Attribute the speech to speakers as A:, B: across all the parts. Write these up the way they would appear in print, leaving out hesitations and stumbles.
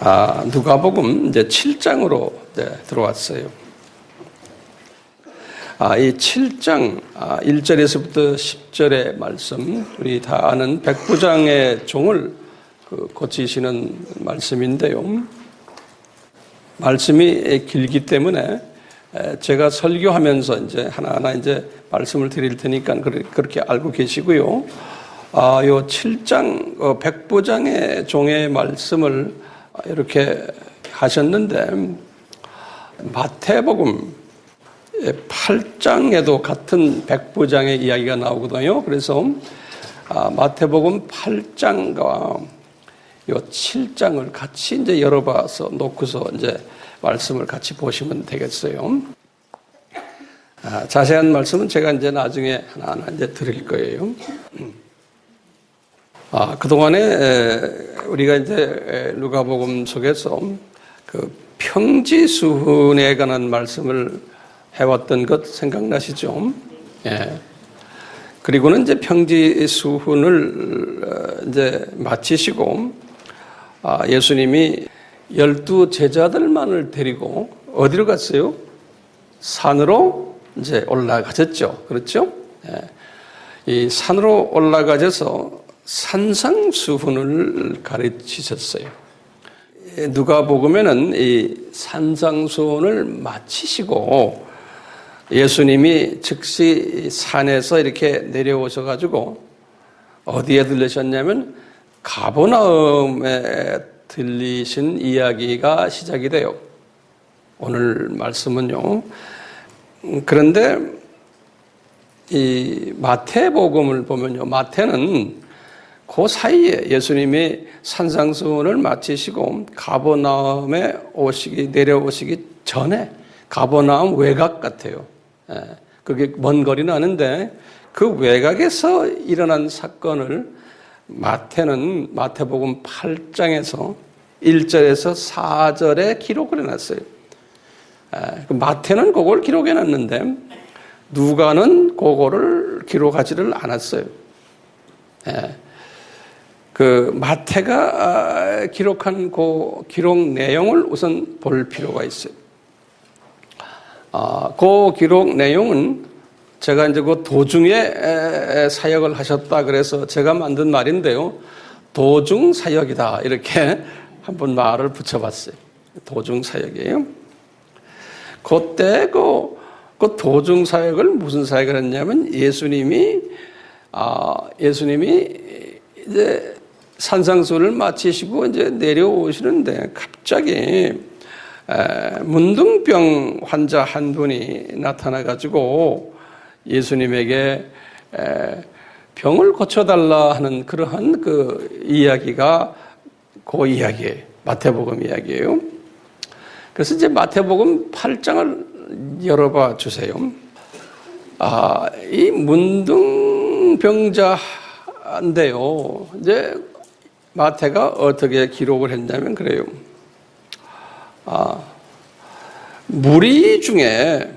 A: 누가복음 이제 7장으로 들어왔어요. 이 7장 1절에서부터 10절의 말씀, 우리 다 아는 백부장의 종을 고치시는 말씀인데요. 말씀이 길기 때문에 제가 설교하면서 이제 하나하나 이제 말씀을 드릴 테니까 그렇게 알고 계시고요. 요 7장 백부장의 종의 말씀을 이렇게 하셨는데, 마태복음 8장에도 같은 백부장의 이야기가 나오거든요. 그래서 마태복음 8장과 요 7장을 같이 이제 열어봐서 놓고서 이제 말씀을 같이 보시면 되겠어요. 자세한 말씀은 제가 이제 나중에 하나하나 이제 드릴 거예요. 그동안에 우리가 이제 누가복음 속에서 그 평지수훈에 관한 말씀을 해왔던 것 생각나시죠? 예. 그리고는 이제 평지수훈을 이제 마치시고 예수님이 12 제자들만을 데리고 어디로 갔어요? 산으로 이제 올라가셨죠. 그렇죠? 예. 이 산으로 올라가셔서 산상수훈을 가르치셨어요. 누가복음에는 이 산상수훈을 마치시고 예수님이 즉시 산에서 이렇게 내려오셔가지고 어디에 들르셨냐면 가버나움에 들리신 이야기가 시작이 돼요. 오늘 말씀은요. 그런데 이 마태복음을 보면요, 마태는 그 사이에 예수님이 산상수훈을 마치시고 가버나움에 내려오시기 전에, 가버나움 외곽 같아요. 그게 먼 거리는 아는데 그 외곽에서 일어난 사건을 마태는 마태복음 8장에서 1절에서 4절에 기록을 해놨어요. 마태는 그걸 기록해놨는데 누가는 그거를 기록하지를 않았어요. 그 마태가 기록한 그 기록 내용을 우선 볼 필요가 있어요. 그 기록 내용은 제가 이제 그 도중에 사역을 하셨다 그래서 제가 만든 말인데요. 도중 사역이다, 이렇게 한번 말을 붙여봤어요. 도중 사역이에요. 그때 그 도중 사역을 무슨 사역을 했냐면 예수님이 이제 산상수훈을 마치시고 이제 내려오시는데 갑자기 문둥병 환자 한 분이 나타나가지고 예수님에게 병을 고쳐달라 하는 그러한 그 이야기가 그 이야기예요. 마태복음 이야기예요. 그래서 이제 마태복음 8장을 열어봐 주세요. 이 문둥병자인데요. 이제 마태가 어떻게 기록을 했냐면 그래요. 무리 중에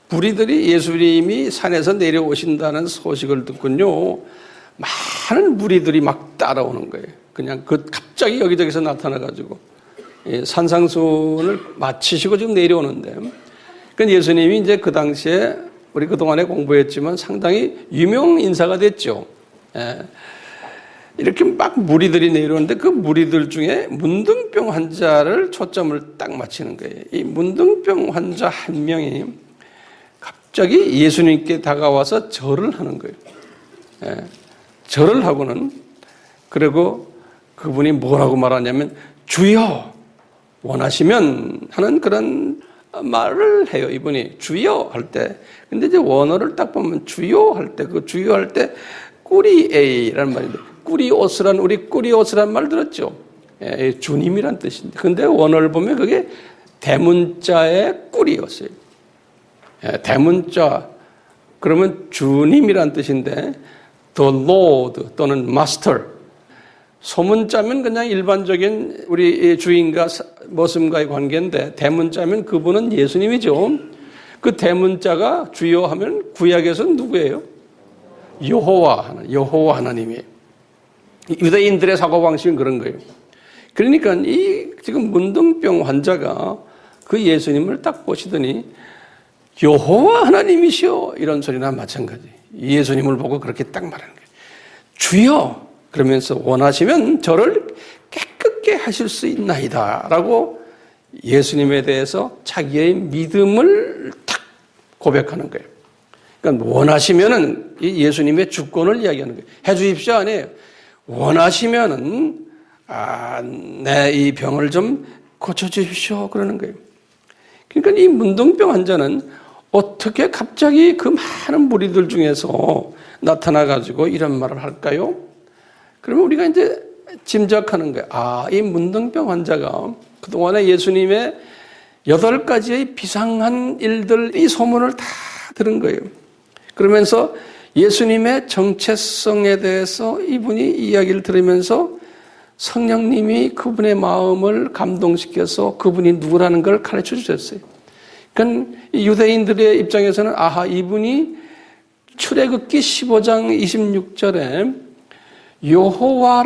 A: 무리들이 예수님이 산에서 내려오신다는 소식을 듣군요. 많은 무리들이 막 따라오는 거예요. 그냥 갑자기 여기저기서 나타나가지고 산상수훈을 마치시고 지금 내려오는데, 그러니까 예수님이 이제 그 당시에 우리 그동안에 공부했지만 상당히 유명 인사가 됐죠. 이렇게 막 무리들이 내려오는데 그 무리들 중에 문둥병 환자를 초점을 딱 맞추는 거예요. 이 문둥병 환자 한 명이 갑자기 예수님께 다가와서 절을 하는 거예요. 절을 하고는, 그리고 그분이 뭐라고 말하냐면 주여 원하시면 하는 그런 말을 해요. 이분이 주여 할 때. 근데 이제 원어를 딱 보면 주여 할 때, 그 주여 할 때 꾸리에이라는 말인데, 꾸리오스란, 우리 꾸리오스란 말 들었죠? 주님이란 뜻인데, 근데 원어를 보면 그게 대문자의 꾸리였어요. 대문자, 그러면 주님이란 뜻인데, the Lord 또는 Master. 소문자면 그냥 일반적인 우리 주인과 머슴과의 관계인데, 대문자면 그분은 예수님이죠. 그 대문자가 주여 하면 구약에서는 누구예요? 여호와 하나님이에요. 유대인들의 사고방식은 그런 거예요. 그러니까 이 지금 문둥병 환자가 그 예수님을 딱 보시더니 여호와 하나님이시여 이런 소리나 마찬가지. 예수님을 보고 그렇게 딱 말하는 거예요. 주여 그러면서 원하시면 저를 깨끗게 하실 수 있나이다 라고 예수님에 대해서 자기의 믿음을 딱 고백하는 거예요. 그러니까 원하시면은 이 예수님의 주권을 이야기하는 거예요. 해주십시오 아니에요. 원하시면은 내 이 병을 좀 고쳐주십시오 그러는 거예요. 그러니까 이 문둥병 환자는 어떻게 갑자기 그 많은 무리들 중에서 나타나가지고 이런 말을 할까요? 그러면 우리가 이제 짐작하는 거예요. 이 문둥병 환자가 그동안에 예수님의 8가지의 비상한 일들, 이 소문을 다 들은 거예요. 그러면서 예수님의 정체성에 대해서 이분이 이야기를 들으면서 성령님이 그분의 마음을 감동시켜서 그분이 누구라는 걸 가르쳐 주셨어요. 그러니까 유대인들의 입장에서는 이분이 출애굽기 15장 26절에 여호와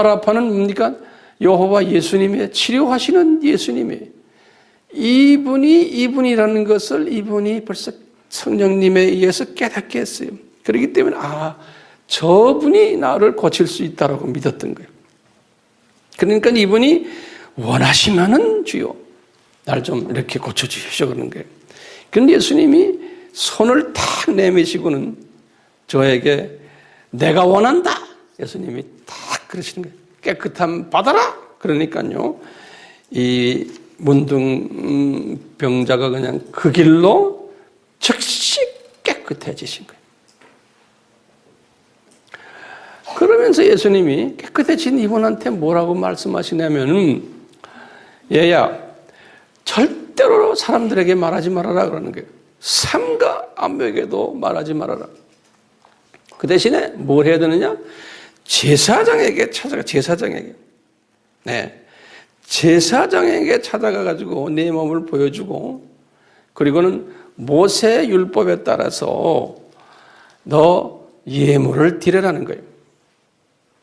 A: 라파는 뭡니까? 여호와 예수님의 치료하시는 예수님이에요. 이분이라는 것을 이분이 벌써 성령님에 의해서 깨닫게 했어요. 그렇기 때문에 저분이 나를 고칠 수 있다라고 믿었던 거예요. 그러니까 이분이 원하시면은 주여 날 좀 이렇게 고쳐주십시오 그러는 거예요. 그런데 예수님이 손을 탁 내미시고는 저에게 내가 원한다. 예수님이 탁 그러시는 거예요. 깨끗함 받아라. 그러니까요. 이 문둥병자가 그냥 그 길로 즉시 깨끗해지신 거예요. 그러면서 예수님이 깨끗해진 이분한테 뭐라고 말씀하시냐면 얘야 절대로 사람들에게 말하지 말아라 그러는 거예요. 삼가 암에게도 말하지 말아라. 그 대신에 뭘 해야 되느냐? 제사장에게 찾아가. 제사장에게 찾아가가지고 내 몸을 보여주고 그리고는 모세 율법에 따라서 너 예물을 드리라는 거예요.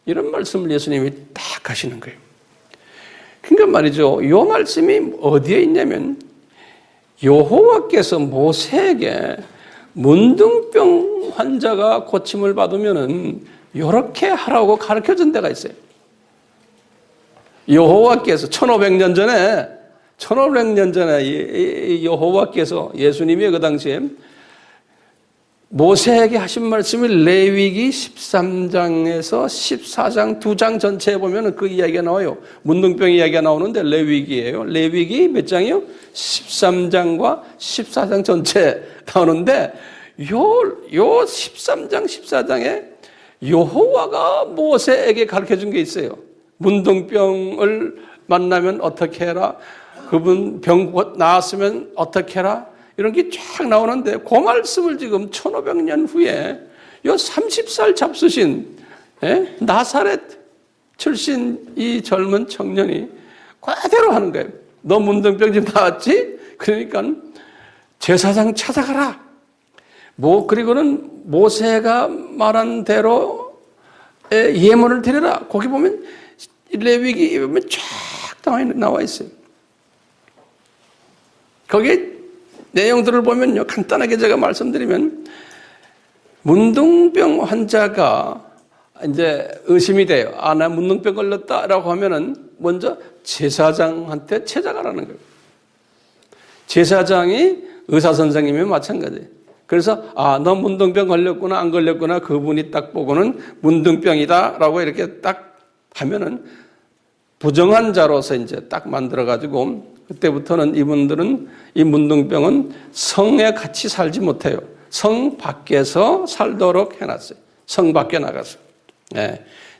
A: 이런 말씀을 예수님이 딱 하시는 거예요. 그러니까 말이죠. 이 말씀이 어디에 있냐면 여호와께서 모세에게 문둥병 환자가 고침을 받으면은 이렇게 하라고 가르쳐 준 데가 있어요. 여호와께서 1500년 전에 여호와께서 예수님이 그 당시에 모세에게 하신 말씀이 레위기 13장에서 14장 2장 전체에 보면 그 이야기가 나와요. 문둥병 이야기가 나오는데 레위기예요. 레위기 몇 장이요? 13장과 14장 전체 나오는데 요 13장 14장에 여호와가 모세에게 가르쳐준 게 있어요. 문둥병을 만나면 어떻게 해라. 그분 병 나았으면 어떻게 해라. 이런 게 쫙 나오는데 그 말씀을 지금 1500년 후에 요 30살 잡수신 나사렛 출신 이 젊은 청년이 그대로 하는 거예요. 너 문둥병 좀 나았지? 그러니까 제사장 찾아가라. 그리고는 모세가 말한 대로 예물을 드려라. 거기 보면 레위기 보면 쫙 나와 있어요. 거기에 내용들을 보면요, 간단하게 제가 말씀드리면, 문둥병 환자가 이제 의심이 돼요. 나 문둥병 걸렸다라고 하면은 먼저 제사장한테 찾아가라는 거예요. 제사장이 의사 선생님이 마찬가지예요. 그래서 너 문둥병 걸렸구나 안 걸렸구나 그분이 딱 보고는 문둥병이다라고 이렇게 딱 하면은 부정한 자로서 이제 딱 만들어 가지고 그때부터는 이분들은 이 문둥병은 성에 같이 살지 못해요. 성 밖에서 살도록 해놨어요. 성 밖에 나가서.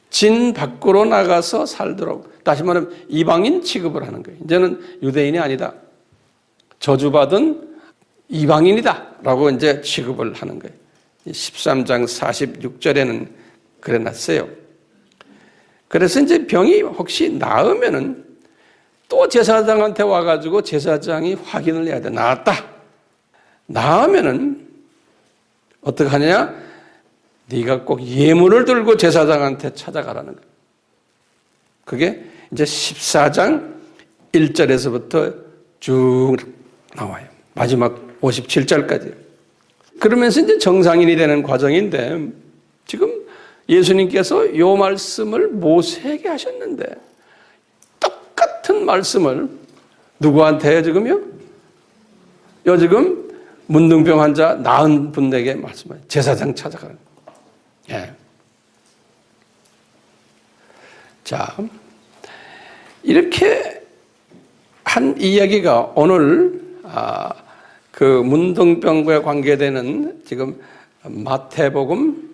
A: 진 밖으로 나가서 살도록. 다시 말하면 이방인 취급을 하는 거예요. 이제는 유대인이 아니다. 저주받은 이방인이다. 라고 이제 취급을 하는 거예요. 13장 46절에는 그래 놨어요. 그래서 이제 병이 혹시 나으면은 또 제사장한테 와가지고 제사장이 확인을 해야 돼. 나았다. 나으면은 어떻게 하냐? 네가 꼭 예물을 들고 제사장한테 찾아가라는 거야. 그게 이제 14장 1절에서부터 쭉 나와요. 마지막 57절까지. 그러면서 이제 정상인이 되는 과정인데 지금 예수님께서 이 말씀을 모세에게 하셨는데 똑같은 말씀을 누구한테 지금요? 요 지금 문둥병 환자 나은 분에게 말씀해요. 제사장 찾아가는 거예요. 예. 자, 이렇게 한 이야기가 오늘 그 문둥병과 관계되는 지금 마태복음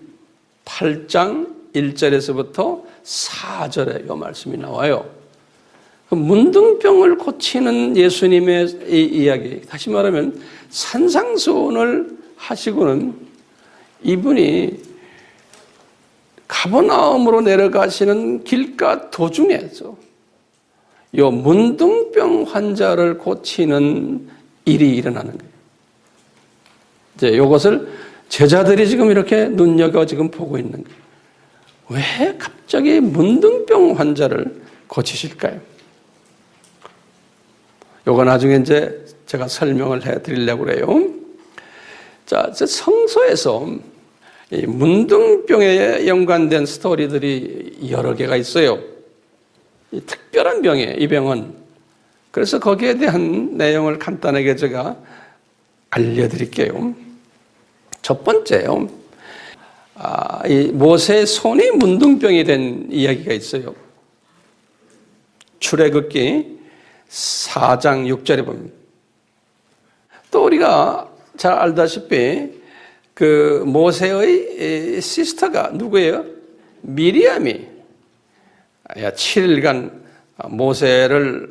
A: 8장 1절에서부터 4절에 이 말씀이 나와요. 문둥병을 고치는 예수님의 이 이야기, 다시 말하면 산상수훈을 하시고는 이분이 가버나움으로 내려가시는 길가 도중에서 이 문둥병 환자를 고치는 일이 일어나는 거예요. 이제 이것을 제자들이 지금 이렇게 눈여겨 지금 보고 있는 거예요. 왜 갑자기 문둥병 환자를 고치실까요? 요거 나중에 이제 제가 설명을 해 드리려고 그래요. 자, 성서에서 이 문둥병에 연관된 스토리들이 여러 개가 있어요. 이 특별한 병이에요, 이 병은. 그래서 거기에 대한 내용을 간단하게 제가 알려드릴게요. 첫 번째요. 이 모세의 손이 문둥병이 된 이야기가 있어요. 출애굽기 4장 6절에 보면. 또 우리가 잘 알다시피 그 모세의 시스터가 누구예요? 미리암이 7일간 모세를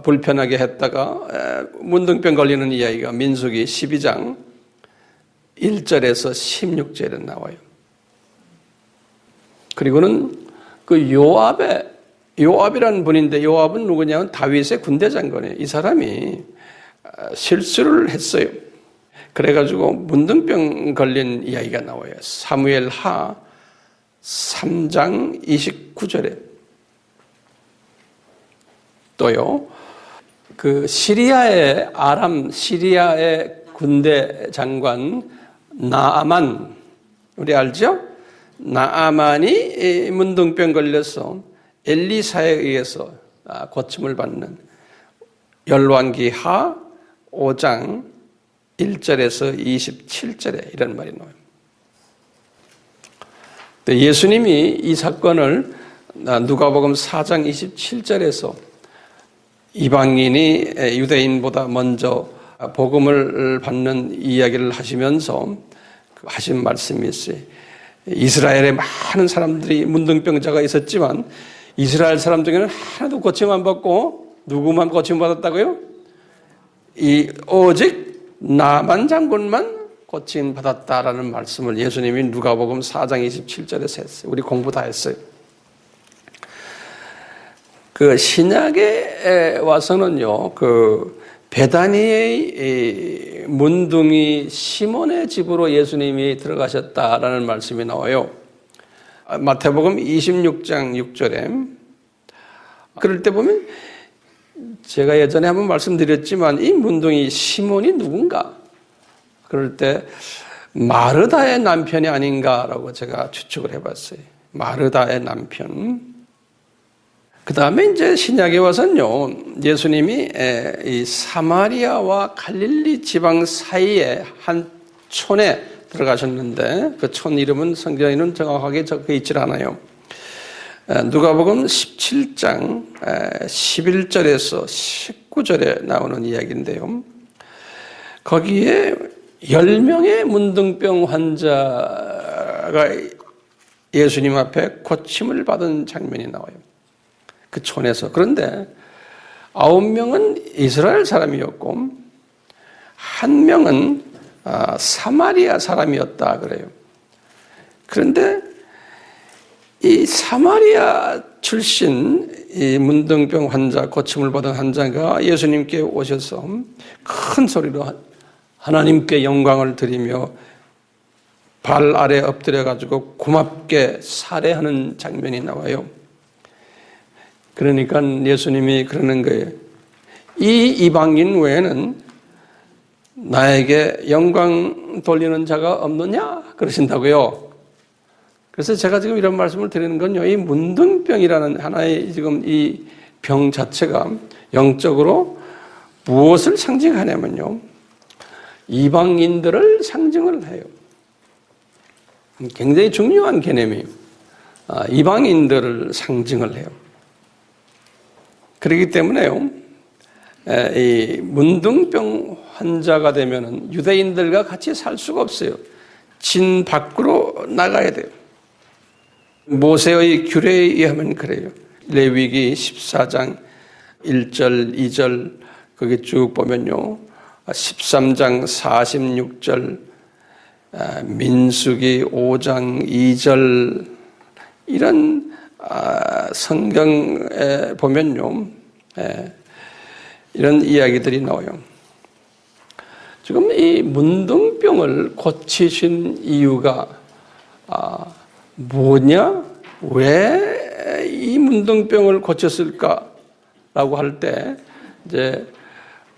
A: 불편하게 했다가 문둥병 걸리는 이야기가 민수기 12장 1절에서 16절에 나와요. 그리고는 그 요압이라는 분인데 요압은 누구냐면 다윗의 군대 장관이에요. 이 사람이 실수를 했어요. 그래가지고 문둥병 걸린 이야기가 나와요. 사무엘 하 3장 29절에. 또요, 그 시리아의 군대 장관 나아만, 우리 알죠? 나아만이 문둥병 걸려서 엘리사에 의해서 고침을 받는 열왕기 하 5장 1절에서 27절에 이런 말이 나와요. 예수님이 이 사건을 누가복음 4장 27절에서 이방인이 유대인보다 먼저 복음을 받는 이야기를 하시면서 하신 말씀이 있어요. 이스라엘에 많은 사람들이 문둥병자가 있었지만 이스라엘 사람 중에는 하나도 고침 안 받고 누구만 고침 받았다고요? 오직 나만 장군만 고침 받았다라는 말씀을 예수님이 누가복음 4장 27절에서 했어요. 우리 공부 다 했어요. 그 신약에 와서는요, 그 베다니의 문둥이 시몬의 집으로 예수님이 들어가셨다라는 말씀이 나와요. 마태복음 26장 6절에. 그럴 때 보면 제가 예전에 한번 말씀드렸지만 이 문둥이 시몬이 누군가? 그럴 때 마르다의 남편이 아닌가라고 제가 추측을 해봤어요. 마르다의 남편. 그 다음에 이제 신약에 와서는요, 예수님이 이 사마리아와 갈릴리 지방 사이에 한 촌에 들어가셨는데 그 촌 이름은 성경에는 정확하게 적혀 있질 않아요. 누가복음 17장 11절에서 19절에 나오는 이야기인데요. 거기에 10명의 문둥병 환자가 예수님 앞에 고침을 받은 장면이 나와요. 그 촌에서. 그런데 9명은 이스라엘 사람이었고 1명은 사마리아 사람이었다 그래요. 그런데 이 사마리아 출신 이 문둥병 환자, 고침을 받은 환자가 예수님께 오셔서 큰 소리로 하나님께 영광을 드리며 발 아래 엎드려 가지고 고맙게 살해하는 장면이 나와요. 그러니까 예수님이 그러는 거예요. 이 이방인 외에는 나에게 영광 돌리는 자가 없느냐? 그러신다고요. 그래서 제가 지금 이런 말씀을 드리는 건요, 이 문둥병이라는 하나의 지금 이 병 자체가 영적으로 무엇을 상징하냐면요, 이방인들을 상징을 해요. 굉장히 중요한 개념이에요. 이방인들을 상징을 해요. 그렇기 때문에요, 이 문둥병 환자가 되면은 유대인들과 같이 살 수가 없어요. 진 밖으로 나가야 돼요. 모세의 규례에 의하면 그래요. 레위기 14장 1절, 2절 거기 쭉 보면요, 13장 46절, 민수기 5장 2절 이런 성경에 보면요, 이런 이야기들이 나와요. 지금 이 문둥병을 고치신 이유가 뭐냐? 왜 이 문둥병을 고쳤을까라고 할 때 이제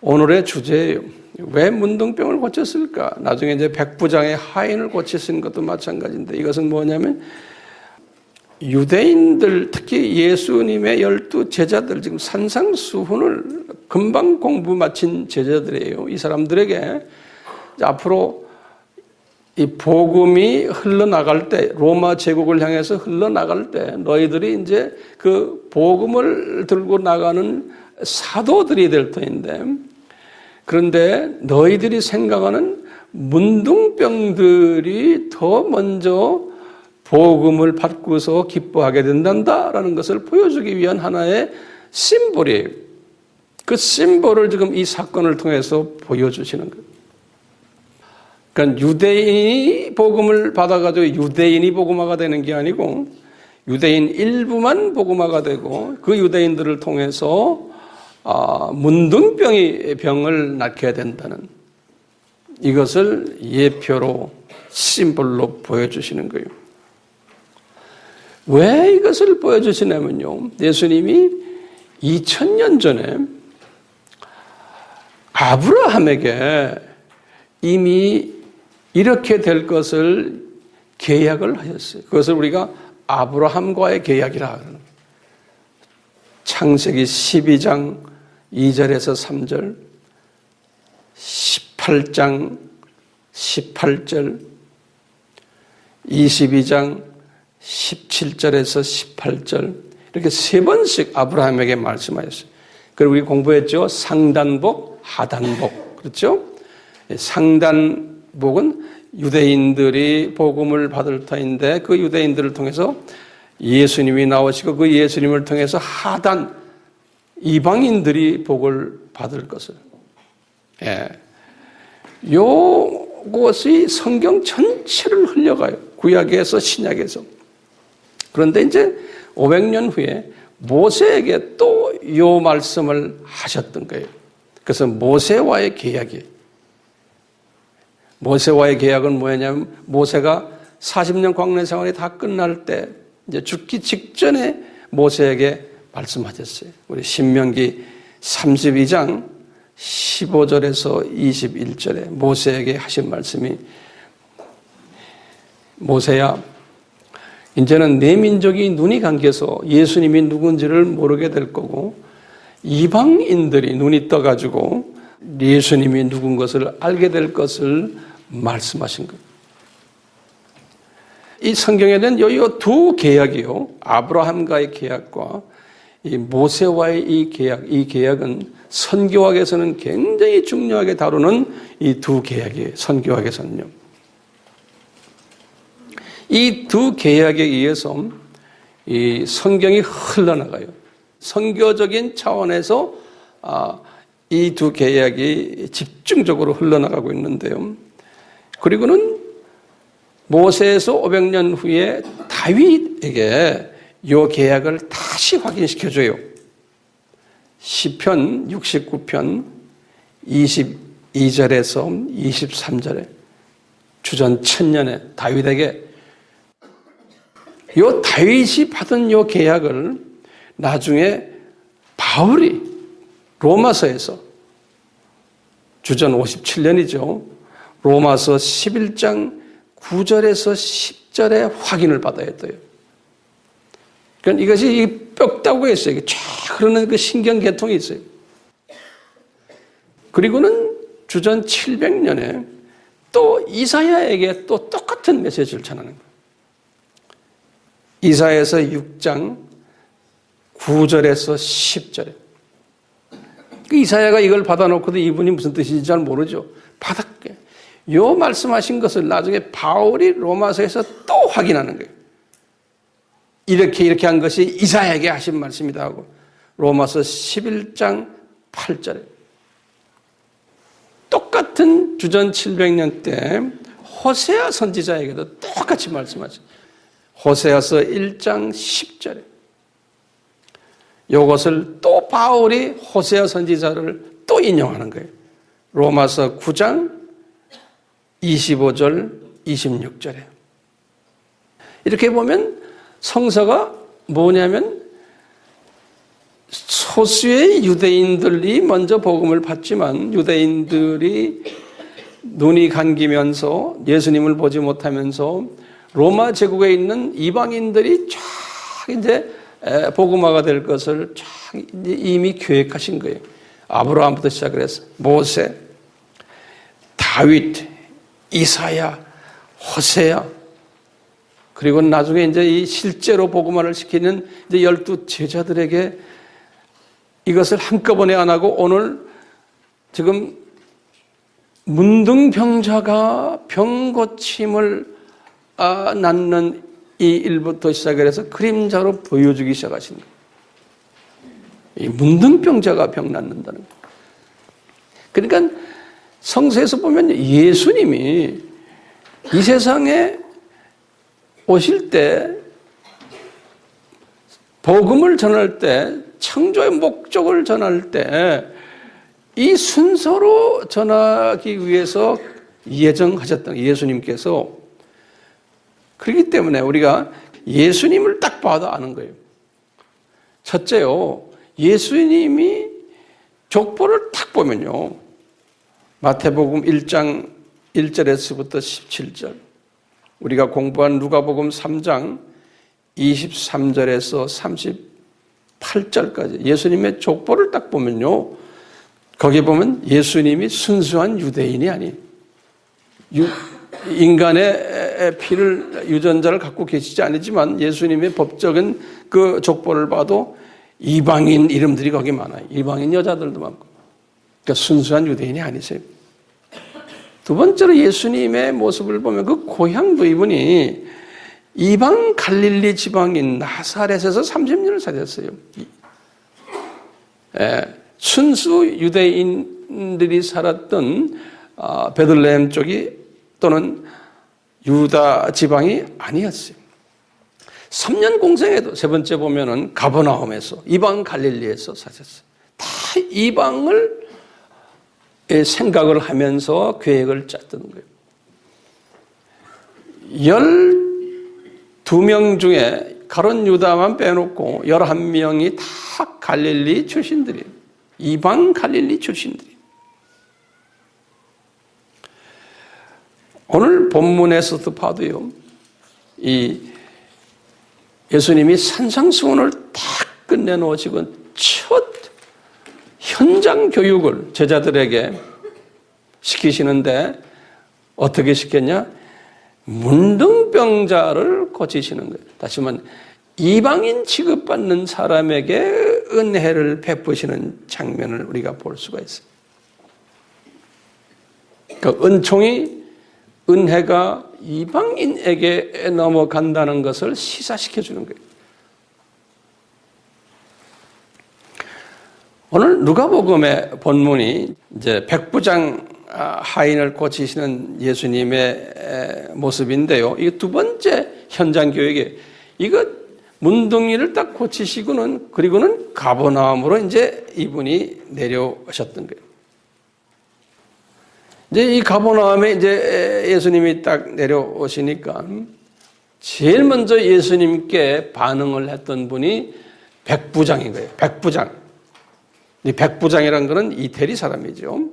A: 오늘의 주제예요. 왜 문둥병을 고쳤을까? 나중에 이제 백부장의 하인을 고치신 것도 마찬가지인데, 이것은 뭐냐면 유대인들, 특히 예수님의 12 제자들, 지금 산상수훈을 금방 공부 마친 제자들이에요. 이 사람들에게 앞으로 이 복음이 흘러나갈 때, 로마 제국을 향해서 흘러나갈 때 너희들이 이제 그 복음을 들고 나가는 사도들이 될 터인데, 그런데 너희들이 생각하는 문둥병들이 더 먼저 복음을 받고서 기뻐하게 된다라는 것을 보여주기 위한 하나의 심볼이에요. 그 심볼을 지금 이 사건을 통해서 보여주시는 거예요. 그러니까 유대인이 복음을 받아가지고 유대인이 복음화가 되는 게 아니고 유대인 일부만 복음화가 되고 그 유대인들을 통해서 문둥병이 병을 낫게 된다는 이것을 예표로 심볼로 보여주시는 거예요. 왜 이것을 보여주시냐면요, 예수님이 2000년 전에 아브라함에게 이미 이렇게 될 것을 계약을 하셨어요. 그것을 우리가 아브라함과의 계약이라 그러는, 창세기 12장 2절에서 3절, 18장 18절, 22장 17절에서 18절 이렇게 세 번씩 아브라함에게 말씀하셨어요. 그리고 우리 공부했죠. 상단복, 하단복. 그렇죠? 상단복은 유대인들이 복음을 받을 터인데 그 유대인들을 통해서 예수님이 나오시고 그 예수님을 통해서 하단, 이방인들이 복을 받을 것을. 요것이 성경 전체를 흘려가요. 구약에서 신약에서. 그런데 이제 500년 후에 모세에게 또 요 말씀을 하셨던 거예요. 그래서 모세와의 계약이에요. 모세와의 계약은 뭐냐면 모세가 40년 광야 생활이 다 끝날 때 이제 죽기 직전에 모세에게 말씀하셨어요. 우리 신명기 32장 15절에서 21절에 모세에게 하신 말씀이, 모세야, 이제는 내 민족이 눈이 감겨서 예수님이 누군지를 모르게 될 거고 이방인들이 눈이 떠가지고 예수님이 누군 것을 알게 될 것을 말씀하신 거예요. 이 성경에는 이 두 계약이요, 아브라함과의 계약과 이 모세와의 이 계약은 선교학에서는 굉장히 중요하게 다루는 이 두 계약이에요. 선교학에서는요. 이 두 계약에 의해서 이 성경이 흘러나가요. 선교적인 차원에서 이 두 계약이 집중적으로 흘러나가고 있는데요. 그리고는 모세에서 500년 후에 다윗에게 이 계약을 다시 확인시켜줘요. 시편 69편 22절에서 23절에 주전 1000년에 다윗에게 이 다윗이 받은 이 계약을 나중에 바울이 로마서에서 주전 57년이죠. 로마서 11장 9절에서 10절에 확인을 받아야 돼요. 그러니까 이것이 뼈다구가 있어요. 이게 쫙 흐르는 그 신경계통이 있어요. 그리고는 주전 700년에 또 이사야에게 또 똑같은 메시지를 전하는 거예요. 이사야에서 6장 9절에서 10절에. 그 이사야가 이걸 받아놓고도 이분이 무슨 뜻인지 잘 모르죠. 받았게. 요 말씀하신 것을 나중에 바울이 로마서에서 또 확인하는 거예요. 이렇게 한 것이 이사야에게 하신 말씀이다 하고 로마서 11장 8절에 똑같은 주전 700년 때 호세아 선지자에게도 똑같이 말씀하죠. 호세아서 1장 10절에 이것을 또 바울이 호세아 선지자를 또 인용하는 거예요. 로마서 9장 25절 26절에 이렇게 보면 성서가 뭐냐면 소수의 유대인들이 먼저 복음을 받지만 유대인들이 눈이 감기면서 예수님을 보지 못하면서 로마 제국에 있는 이방인들이 쫙 이제 복음화가 될 것을 쫙 이미 계획하신 거예요. 아브라함부터 시작을 해서 모세, 다윗, 이사야, 호세야, 그리고 나중에 이제 이 실제로 복음화를 시키는 이제 12 제자들에게 이것을 한꺼번에 안 하고 오늘 지금 문둥병자가 병 고침을 낳는 이 일부터 시작을 해서 그림자로 보여주기 시작하신 거예요. 이 문둥병자가 병 낫는다는 거예요. 그러니까 성서에서 보면 예수님이 이 세상에 오실 때 복음을 전할 때 창조의 목적을 전할 때 이 순서로 전하기 위해서 예정하셨던 예수님께서 그렇기 때문에 우리가 예수님을 딱 봐도 아는 거예요. 첫째요, 예수님이 족보를 딱 보면요. 마태복음 1장 1절에서부터 17절, 우리가 공부한 누가복음 3장 23절에서 38절까지 예수님의 족보를 딱 보면요. 거기 보면 예수님이 순수한 유대인이 아닌 인간의 피를 유전자를 갖고 계시지 않지만 예수님의 법적인 그 족보를 봐도 이방인 이름들이 거기 많아요. 이방인 여자들도 많고. 그러니까 순수한 유대인이 아니세요. 두 번째로 예수님의 모습을 보면 그 고향도 이분이 이방 갈릴리 지방인 나사렛에서 30년을 사셨어요. 순수 유대인들이 살았던 베들레헴 쪽이 또는 유다 지방이 아니었어요. 3년 공생에도 세 번째 보면은 가버나움에서 이방 갈릴리에서 사셨어요. 다 이방을 생각을 하면서 계획을 짰던 거예요. 12명 중에 가룟 유다만 빼놓고 11명이 다 갈릴리 출신들이에요. 이방 갈릴리 출신들이에요. 오늘 본문에서도 봐도요, 이 예수님이 산상수훈을 딱 끝내놓으시고 첫 현장 교육을 제자들에게 시키시는데 어떻게 시켰냐? 문둥병자를 고치시는 거예요. 다시 말하면 이방인 취급받는 사람에게 은혜를 베푸시는 장면을 우리가 볼 수가 있어요. 그 은총이 은혜가 이방인에게 넘어간다는 것을 시사시켜 주는 거예요. 오늘 누가복음의 본문이 이제 백부장 하인을 고치시는 예수님의 모습인데요. 이게 두 번째 현장 교육에 이거 문둥이를 딱 고치시고는 그리고는 가버나움으로 이제 이분이 내려오셨던 거예요. 이제 이 가버나움에 이제 예수님이 딱 내려오시니까 제일 먼저 예수님께 반응을 했던 분이 백부장인 거예요. 백부장. 이 백부장이라는 거는 이태리 사람이죠.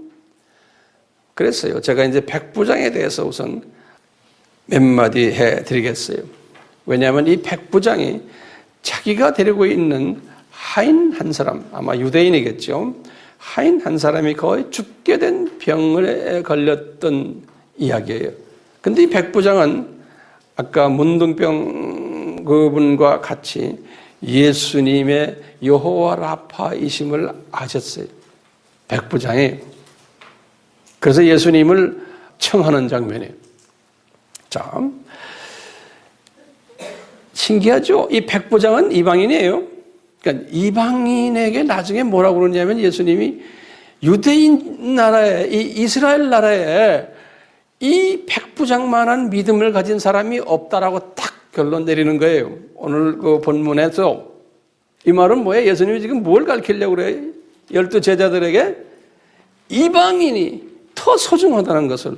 A: 그랬어요. 제가 이제 백부장에 대해서 우선 몇 마디 해드리겠어요. 왜냐하면 이 백부장이 자기가 데리고 있는 하인 한 사람, 아마 유대인이겠죠. 하인 한 사람이 거의 죽게 된 병에 걸렸던 이야기예요. 근데 이 백부장은 아까 문둥병 그분과 같이 예수님의 여호와 라파이심을 아셨어요. 백부장이. 그래서 예수님을 청하는 장면이에요. 자, 신기하죠? 이 백부장은 이방인이에요. 그러니까 이방인에게 나중에 뭐라고 그러냐면 예수님이 유대인 나라에, 이 이스라엘 나라에 이 백부장만한 믿음을 가진 사람이 없다라고 딱 결론 내리는 거예요. 오늘 그 본문에서 이 말은 뭐예요? 예수님이 지금 뭘 가르치려고 그래요? 12 제자들에게 이방인이 더 소중하다는 것을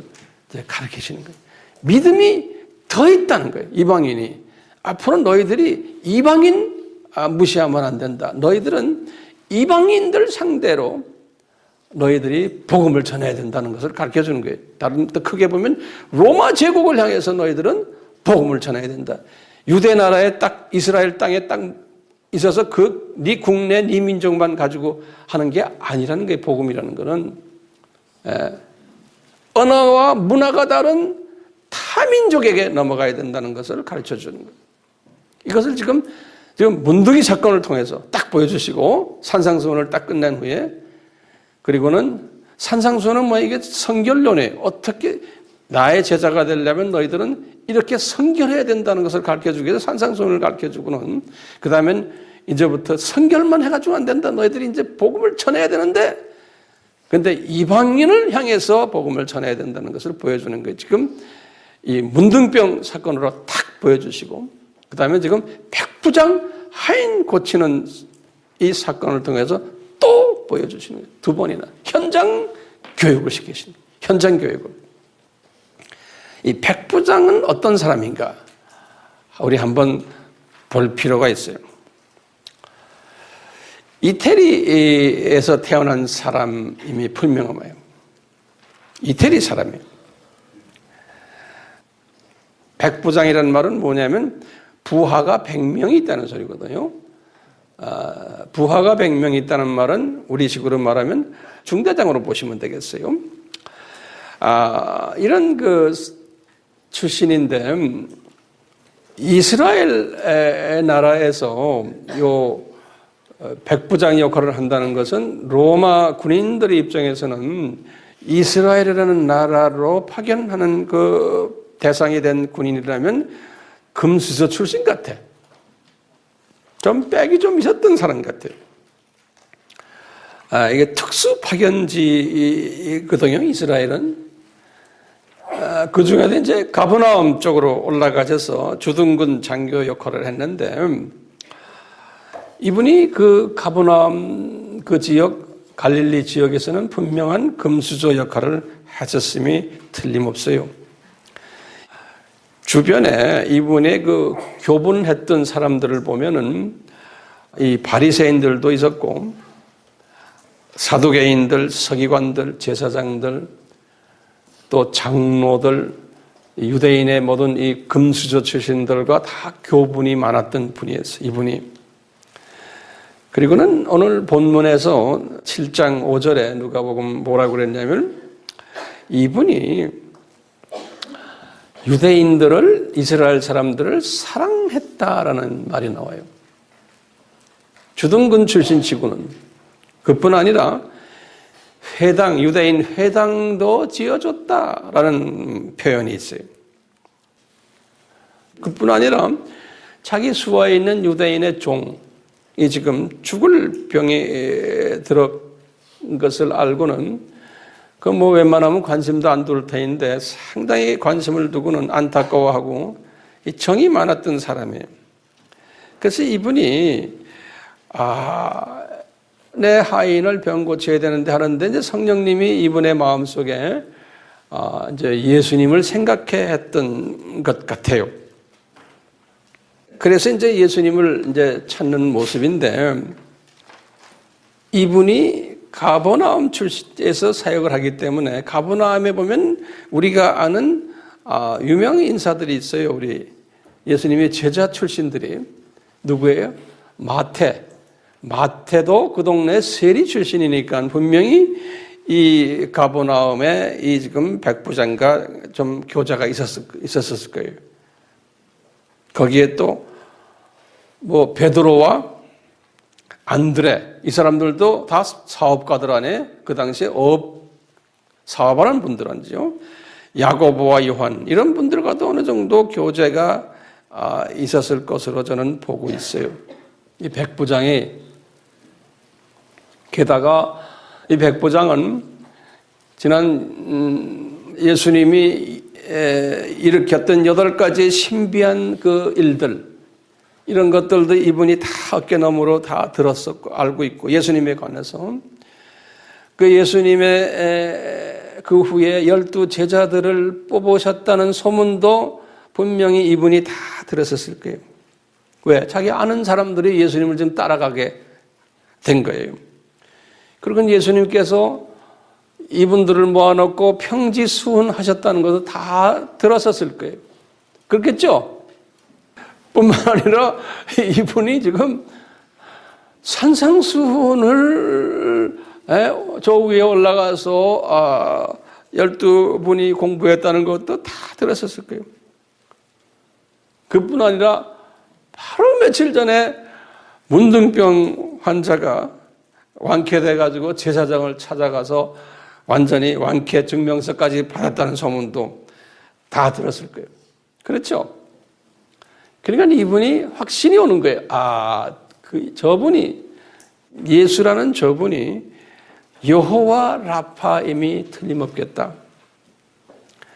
A: 가르치시는 거예요. 믿음이 더 있다는 거예요. 이방인이. 앞으로 너희들이 이방인 무시하면 안 된다. 너희들은 이방인들 상대로 너희들이 복음을 전해야 된다는 것을 가르쳐 주는 거예요. 다른 또 크게 보면 로마 제국을 향해서 너희들은 복음을 전해야 된다. 유대 나라에 딱 이스라엘 땅에 딱 있어서 네 국내 네 민족만 가지고 하는 게 아니라는 거예요. 복음이라는 거는 언어와 문화가 다른 타민족에게 넘어가야 된다는 것을 가르쳐 주는 거예요. 이것을 지금 문둥이 사건을 통해서 딱 보여주시고 산상수훈을 딱 끝낸 후에 그리고는 산상수훈은 뭐 이게 성결론이에요. 어떻게 나의 제자가 되려면 너희들은 이렇게 성결해야 된다는 것을 가르쳐주기 위해서 산상수훈을 가르쳐주고는 그 다음엔 이제부터 성결만 해가지고 안 된다. 너희들이 이제 복음을 전해야 되는데 근데 이방인을 향해서 복음을 전해야 된다는 것을 보여주는 거예요. 지금 이 문둥병 사건으로 탁 보여주시고 그 다음에 지금 백부장 하인 고치는 이 사건을 통해서 또 보여주시는 거예요. 두 번이나 현장 교육을 시키시는 거예요. 현장 교육을. 이 백부장은 어떤 사람인가? 우리 한번 볼 필요가 있어요. 이태리에서 태어난 사람임이 분명해요. 이태리 사람이에요. 백부장이라는 말은 뭐냐면 부하가 100명이 있다는 소리거든요. 부하가 100명이 있다는 말은 우리식으로 말하면 중대장으로 보시면 되겠어요. 이런 그 출신인데 이스라엘 나라에서 요 백부장 역할을 한다는 것은 로마 군인들의 입장에서는 이스라엘이라는 나라로 파견하는 그 대상이 된 군인이라면 금수저 출신 같아. 좀 빽이 좀 있었던 사람 같아요. 이게 특수 파견지거든요, 이스라엘은. 그 중에도 이제 가버나움 쪽으로 올라가셔서 주둔군 장교 역할을 했는데, 이분이 그 가버나움 그 지역, 갈릴리 지역에서는 분명한 금수저 역할을 하셨음이 틀림없어요. 주변에 이분의 그 교분했던 사람들을 보면은 이 바리새인들도 있었고 사두개인들, 서기관들, 제사장들, 또 장로들, 유대인의 모든 이 금수저 출신들과 다 교분이 많았던 분이었어요. 이분이. 그리고는 오늘 본문에서 7장 5절에 누가복음 뭐라고 그랬냐면 이분이 유대인들을, 이스라엘 사람들을 사랑했다라는 말이 나와요. 주둔군 출신 치고는 그뿐 아니라 회당, 유대인 회당도 지어줬다라는 표현이 있어요. 그뿐 아니라 자기 수하에 있는 유대인의 종이 지금 죽을 병에 들어간 것을 알고는 그 뭐 웬만하면 관심도 안 둘 터인데 상당히 관심을 두고는 안타까워하고 정이 많았던 사람이에요. 그래서 이분이 내 하인을 병 고쳐야 되는데 하는데 이제 성령님이 이분의 마음속에 이제 예수님을 생각해 했던 것 같아요. 그래서 이제 예수님을 이제 찾는 모습인데, 이분이 가버나움 출신에서 사역을 하기 때문에, 가버나움에 보면 우리가 아는 유명 인사들이 있어요. 우리 예수님의 제자 출신들이. 누구예요? 마태도 그 동네 세리 출신이니까 분명히 이 가버나움에 이 지금 백부장과 좀 교자가 있었을 거예요. 거기에 또 뭐 베드로와 안드레, 이 사람들도 다 사업가들 안에 그 당시에 사업하는 분들 아니죠. 야고보와 요한, 이런 분들과도 어느 정도 교제가 있었을 것으로 저는 보고 있어요. 이 백부장이, 게다가 이 백부장은 지난 예수님이 일으켰던 8가지의 신비한 그 일들, 이런 것들도 이분이 다 어깨너머로 다 들었었고 알고 있고, 예수님에 관해서 그 예수님의 그 후에 12 제자들을 뽑으셨다는 소문도 분명히 이분이 다 들었었을 거예요. 왜? 자기 아는 사람들이 예수님을 좀 따라가게 된 거예요. 그리고 예수님께서 이분들을 모아놓고 평지수훈하셨다는 것도 다 들었었을 거예요. 그렇겠죠? 뿐만 아니라 이분이 지금 산상수훈을 저 위에 올라가서 12분이 공부했다는 것도 다 들었었을 거예요. 그뿐 아니라 바로 며칠 전에 문둥병 환자가 완쾌돼가지고 제사장을 찾아가서 완전히 완쾌 증명서까지 받았다는 소문도 다 들었을 거예요. 그렇죠? 그러니까 이분이 확신이 오는 거예요. 예수라는 저분이 여호와 라파임이 틀림없겠다.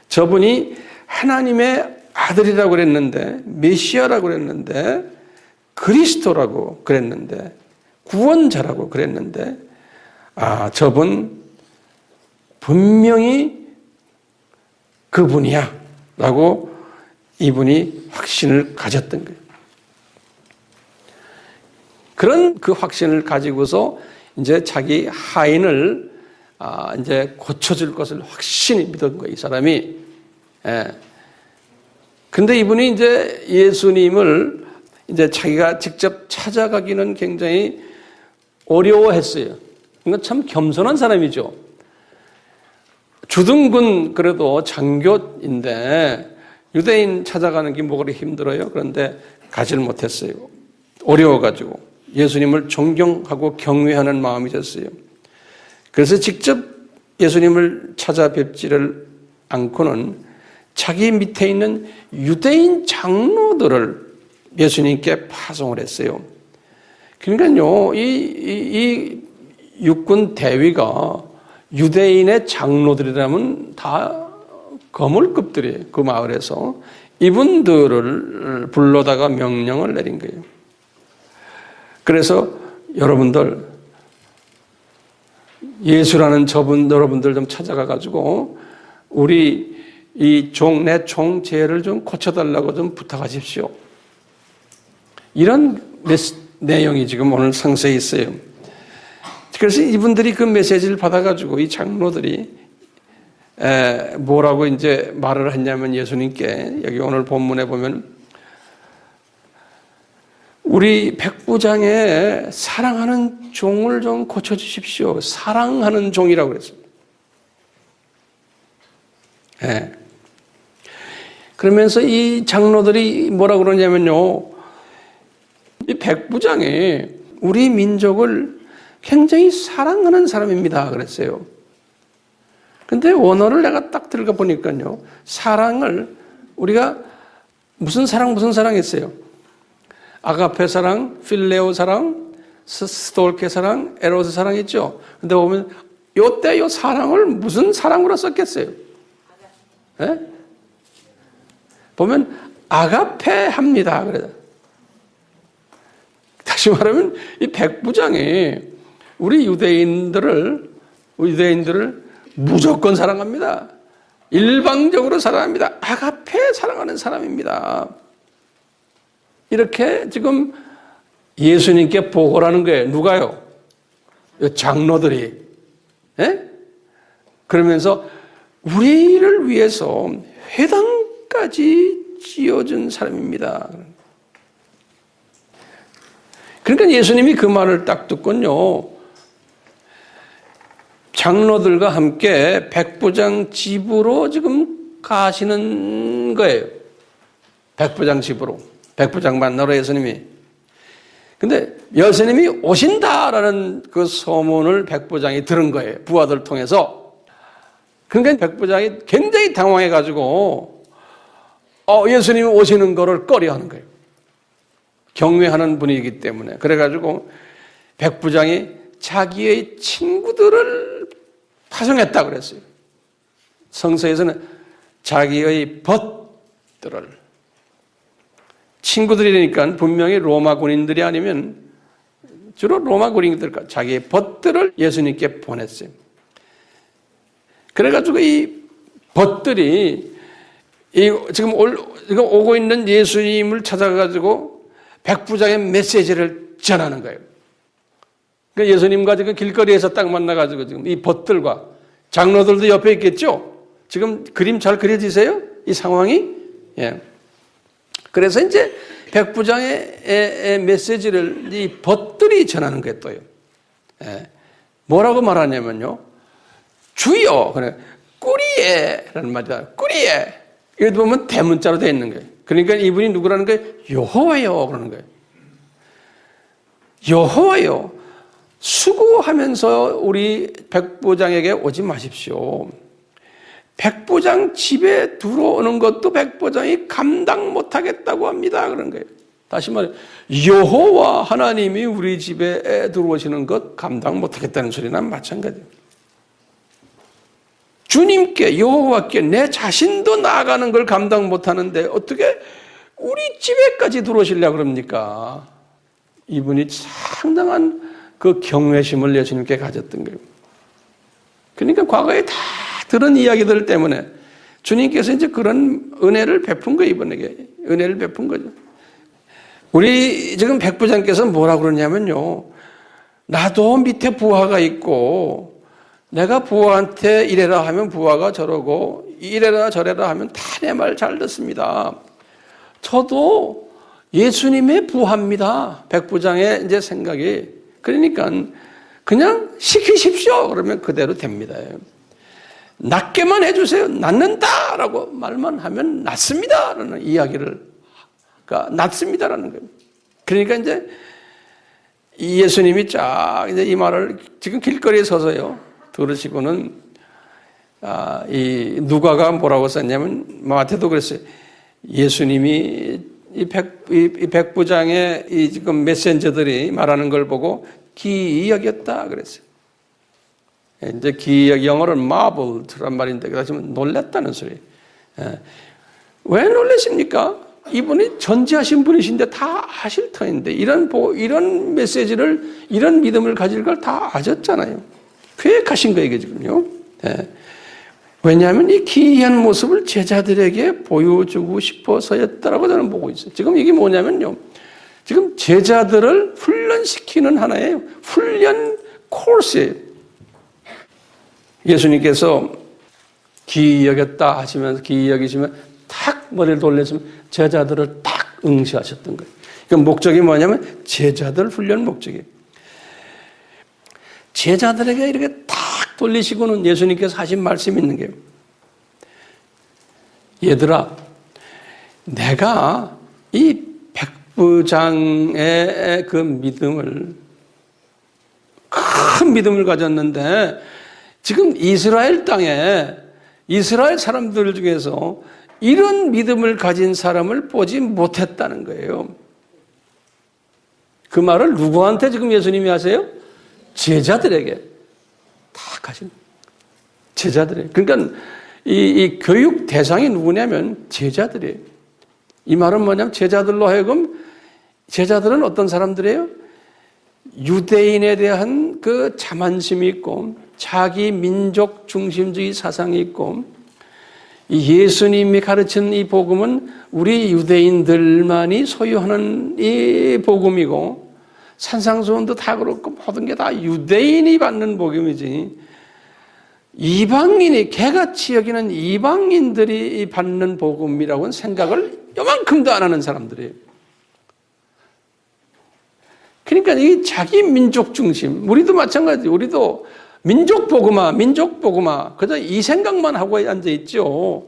A: 저분이 하나님의 아들이라고 그랬는데, 메시아라고 그랬는데, 그리스도라고 그랬는데, 구원자라고 그랬는데, 저분 분명히 그분이야 라고 이분이 확신을 가졌던 거예요. 그런 그 확신을 가지고서 이제 자기 하인을 이제 고쳐줄 것을 확신히 믿은 거예요, 이 사람이. 근데 이분이 이제 예수님을 이제 자기가 직접 찾아가기는 굉장히 어려워했어요. 그러니까 참 겸손한 사람이죠. 주둔군 그래도 장교인데 유대인 찾아가는 게 뭐가 그리 힘들어요. 그런데 가지를 못했어요. 어려워가지고 예수님을 존경하고 경외하는 마음이 됐어요. 그래서 직접 예수님을 찾아뵙지를 않고는 자기 밑에 있는 유대인 장로들을 예수님께 파송을 했어요. 그러니까요, 이 육군 대위가 유대인의 장로들이라면 다 거물급들이에요. 그 마을에서 이분들을 불러다가 명령을 내린 거예요. 그래서 여러분들, 예수라는 저분 여러분들 좀 찾아가가지고 우리 내 종 죄를 좀 고쳐달라고 좀 부탁하십시오. 이런 내용이 지금 오늘 상세히 있어요. 그래서 이분들이 그 메시지를 받아가지고 이 장로들이 뭐라고 이제 말을 했냐면 예수님께, 여기 오늘 본문에 보면 우리 백부장의 사랑하는 종을 좀 고쳐주십시오. 사랑하는 종이라고 그랬어요. 그러면서 이 장로들이 뭐라고 그러냐면요, 이 백부장이 우리 민족을 굉장히 사랑하는 사람입니다 그랬어요. 근데 원어를 내가 딱 들어가 보니까요, 사랑을 우리가 무슨 사랑 했어요? 아가페 사랑, 필레오 사랑, 스톨케 사랑, 에로스 사랑 있죠? 근데 보면 요때 요 사랑을 무슨 사랑으로 썼겠어요? 보면 아가페 합니다. 그래서 다시 말하면 이 백부장이 우리 유대인들을 무조건 사랑합니다. 일방적으로 사랑합니다. 아가페 사랑하는 사람입니다. 이렇게 지금 예수님께 보고를 하는 거예요. 누가요? 장로들이. 예? 그러면서 우리를 위해서 회당까지 지어준 사람입니다. 그러니까 예수님이 그 말을 딱 듣곤요, 장로들과 함께 백부장 집으로 지금 가시는 거예요. 백부장 집으로. 백부장 만나러 예수님이. 근데 예수님이 오신다라는 그 소문을 백부장이 들은 거예요. 부하들 통해서. 그러니까 백부장이 굉장히 당황해가지고 예수님이 오시는 거를 꺼려하는 거예요. 경외하는 분이기 때문에. 그래가지고 백부장이 자기의 친구들을 파송했다 그랬어요. 성서에서는 자기의 벗들을. 친구들이니까 분명히 로마 군인들이 아니면 주로 로마 군인들, 자기의 벗들을 예수님께 보냈어요. 그래가지고 이 벗들이 지금 오고 있는 예수님을 찾아가지고 백부장의 메시지를 전하는 거예요. 그러니까 예수님과 지금 길거리에서 딱 만나가지고 지금 이 벗들과 장로들도 옆에 있겠죠? 지금 그림 잘 그려지세요? 이 상황이? 예. 그래서 이제 백부장의 메시지를 이 벗들이 전하는 거예요, 또요. 예. 뭐라고 말하냐면요. 주여, 그래. 꾸리에라는 말이다. 꾸리에. 이렇게 보면 대문자로 되어 있는 거예요. 그러니까 이분이 누구라는 거예요? 여호와요. 그러는 거예요. 여호와요. 수고하면서 우리 백부장에게 오지 마십시오. 백부장 집에 들어오는 것도 백부장이 감당 못하겠다고 합니다. 그런 거예요. 다시 말해, 여호와 하나님이 우리 집에 들어오시는 것 감당 못하겠다는 소리는 마찬가지예요. 주님께, 여호와께 내 자신도 나아가는 걸 감당 못하는데 어떻게 우리 집에까지 들어오시려고 그럽니까? 이분이 상당한 그 경외심을 예수님께 가졌던 거예요. 그러니까 과거에 다 들은 이야기들 때문에 주님께서 이제 그런 은혜를 베푼 거예요, 이분에게. 은혜를 베푼 거죠. 우리 지금 백부장께서 뭐라고 그러냐면요. 나도 밑에 부하가 있고 내가 부하한테 이래라 하면 부하가 저러고 이래라 저래라 하면 다 내 말 잘 듣습니다. 저도 예수님의 부하입니다. 백부장의 이제 생각이. 그러니까 그냥 시키십시오. 그러면 그대로 됩니다. 낫게만 해주세요. 낫는다라고 말만 하면 낫습니다라는 이야기를, 그러니까 낫습니다라는 거예요. 그러니까 이제 예수님이 쫙 이제 이 말을 지금 길거리에 서서요 들으시고는 이 누가가 뭐라고 썼냐면 마태도 그랬어요. 예수님이 이 백부장의 이 지금 메신저들이 말하는 걸 보고 기이 여겼다 그랬어요. 이제 기이 영어로는 marveled란 말인데 그래서 놀랐다는 소리. 왜 놀라십니까? 이분이 전지하신 분이신데 다 아실 터인데 이런 메시지를 이런 믿음을 가질 걸 다 아셨잖아요. 계획하신 거예요, 이게 지금요. 왜냐하면 이 기이한 모습을 제자들에게 보여주고 싶어서였다라고 저는 보고 있어요. 지금 이게 뭐냐면요. 지금 제자들을 훈련시키는 하나의 훈련 코스예요. 예수님께서 기이 여겼다 하시면서 기이 여기시면 탁 머리를 돌렸으면 제자들을 딱 응시하셨던 거예요. 그 목적이 뭐냐면 제자들 훈련 목적이에요. 제자들에게 이렇게 탁 돌리시고는 예수님께서 하신 말씀이 있는 게요. 얘들아, 내가 이 백부장의 그 믿음을, 큰 믿음을 가졌는데 지금 이스라엘 땅에 이스라엘 사람들 중에서 이런 믿음을 가진 사람을 보지 못했다는 거예요. 그 말을 누구한테 지금 예수님이 하세요? 제자들에게 다 가신 제자들에게. 그러니까 이 교육 대상이 누구냐면 제자들이에요. 이 말은 뭐냐면 제자들로 하여금 제자들은 어떤 사람들이에요? 유대인에 대한 그 자만심이 있고 자기 민족 중심주의 사상이 있고 예수님이 가르치는 이 복음은 우리 유대인들만이 소유하는 이 복음이고, 산상수훈도 다 그렇고 모든 게 다 유대인이 받는 복음이지, 이방인이 개같이 여기는 이방인들이 받는 복음이라고는 생각을 요만큼도 안 하는 사람들이에요. 그러니까 이 자기 민족 중심, 우리도 마찬가지, 우리도 민족 복음화, 민족 복음화, 그저 이 생각만 하고 앉아 있죠.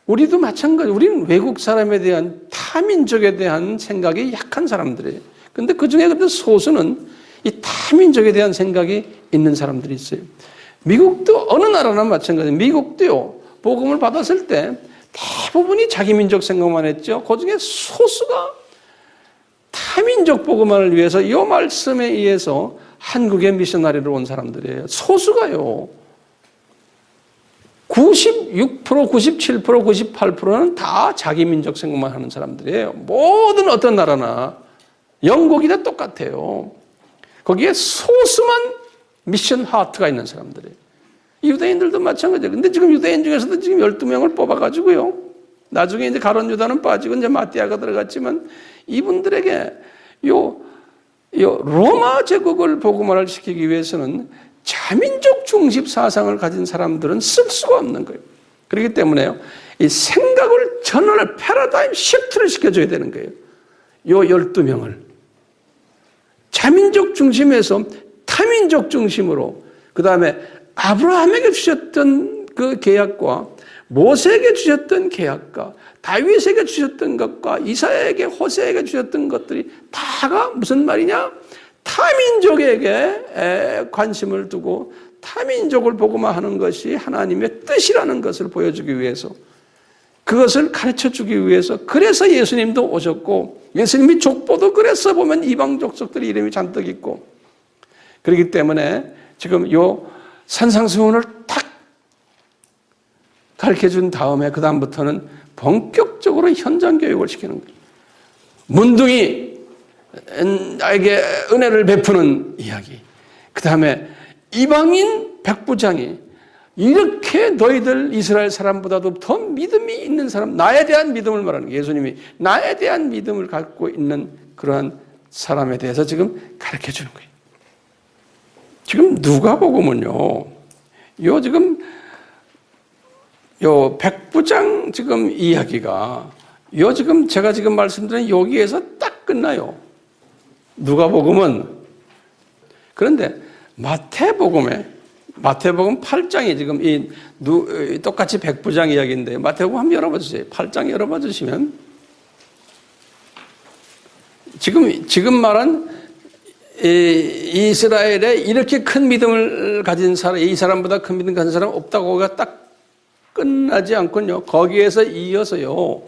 A: 우리도 마찬가지, 우리는 외국 사람에 대한, 타민족에 대한 생각이 약한 사람들이에요. 근데 그 중에 근데 소수는 이 타민족에 대한 생각이 있는 사람들이 있어요. 미국도 어느 나라나 마찬가지예요. 미국도요, 복음을 받았을 때 대부분이 자기 민족 생각만 했죠. 그 중에 소수가 타민족 복음화를 위해서 이 말씀에 의해서 한국에 미셔너리로 온 사람들이에요. 소수가요. 96%, 97%, 98%는 다 자기 민족 생각만 하는 사람들이에요. 모든 어떤 나라나 영국이나 똑같아요. 거기에 소수만 미션 하트가 있는 사람들이에요. 유대인들도 마찬가지예요. 근데 지금 유대인 중에서도 지금 12명을 뽑아가지고요, 나중에 이제 가룟 유다는 빠지고 이제 마띠아가 들어갔지만, 이분들에게 요 로마 제국을 복음화를 시키기 위해서는 자민족 중심 사상을 가진 사람들은 쓸 수가 없는 거예요. 그렇기 때문에요, 이 생각을 전환을, 패러다임 시프트를 시켜줘야 되는 거예요. 요 12명을 자민족 중심에서 타민족 중심으로, 그 다음에 아브라함에게 주셨던 그 계약과 모세에게 주셨던 계약과 다윗에게 주셨던 것과 이사야에게, 호세에게 주셨던 것들이 다가 무슨 말이냐? 타민족에게 관심을 두고 타민족을 복음화하는 것이 하나님의 뜻이라는 것을 보여주기 위해서, 그것을 가르쳐주기 위해서, 그래서 예수님도 오셨고, 예수님이 족보도 그래서 보면 이방 족속들의 이름이 잔뜩 있고, 그렇기 때문에 지금 요 산상수훈을 탁 가르쳐준 다음에 그 다음부터는 본격적으로 현장 교육을 시키는 거예요. 문둥이 나에게 은혜를 베푸는 이야기, 그 다음에 이방인 백부장이 이렇게 너희들 이스라엘 사람보다도 더 믿음이 있는 사람, 나에 대한 믿음을 말하는 거예요. 예수님이 나에 대한 믿음을 갖고 있는 그러한 사람에 대해서 지금 가르쳐 주는 거예요. 지금 누가복음은요, 지금 백부장 지금 이야기가 지금 제가 지금 말씀드린 여기에서 딱 끝나요. 누가복음은. 그런데 마태복음 8장이 지금 똑같이 백부장 이야기인데, 마태복음 한번 열어봐 주세요. 8장 열어봐 주시면, 지금 말한 이스라엘에 이렇게 큰 믿음을 가진 사람, 이 사람보다 큰 믿음 가진 사람 없다고가 딱 끝나지 않군요. 거기에서 이어서요,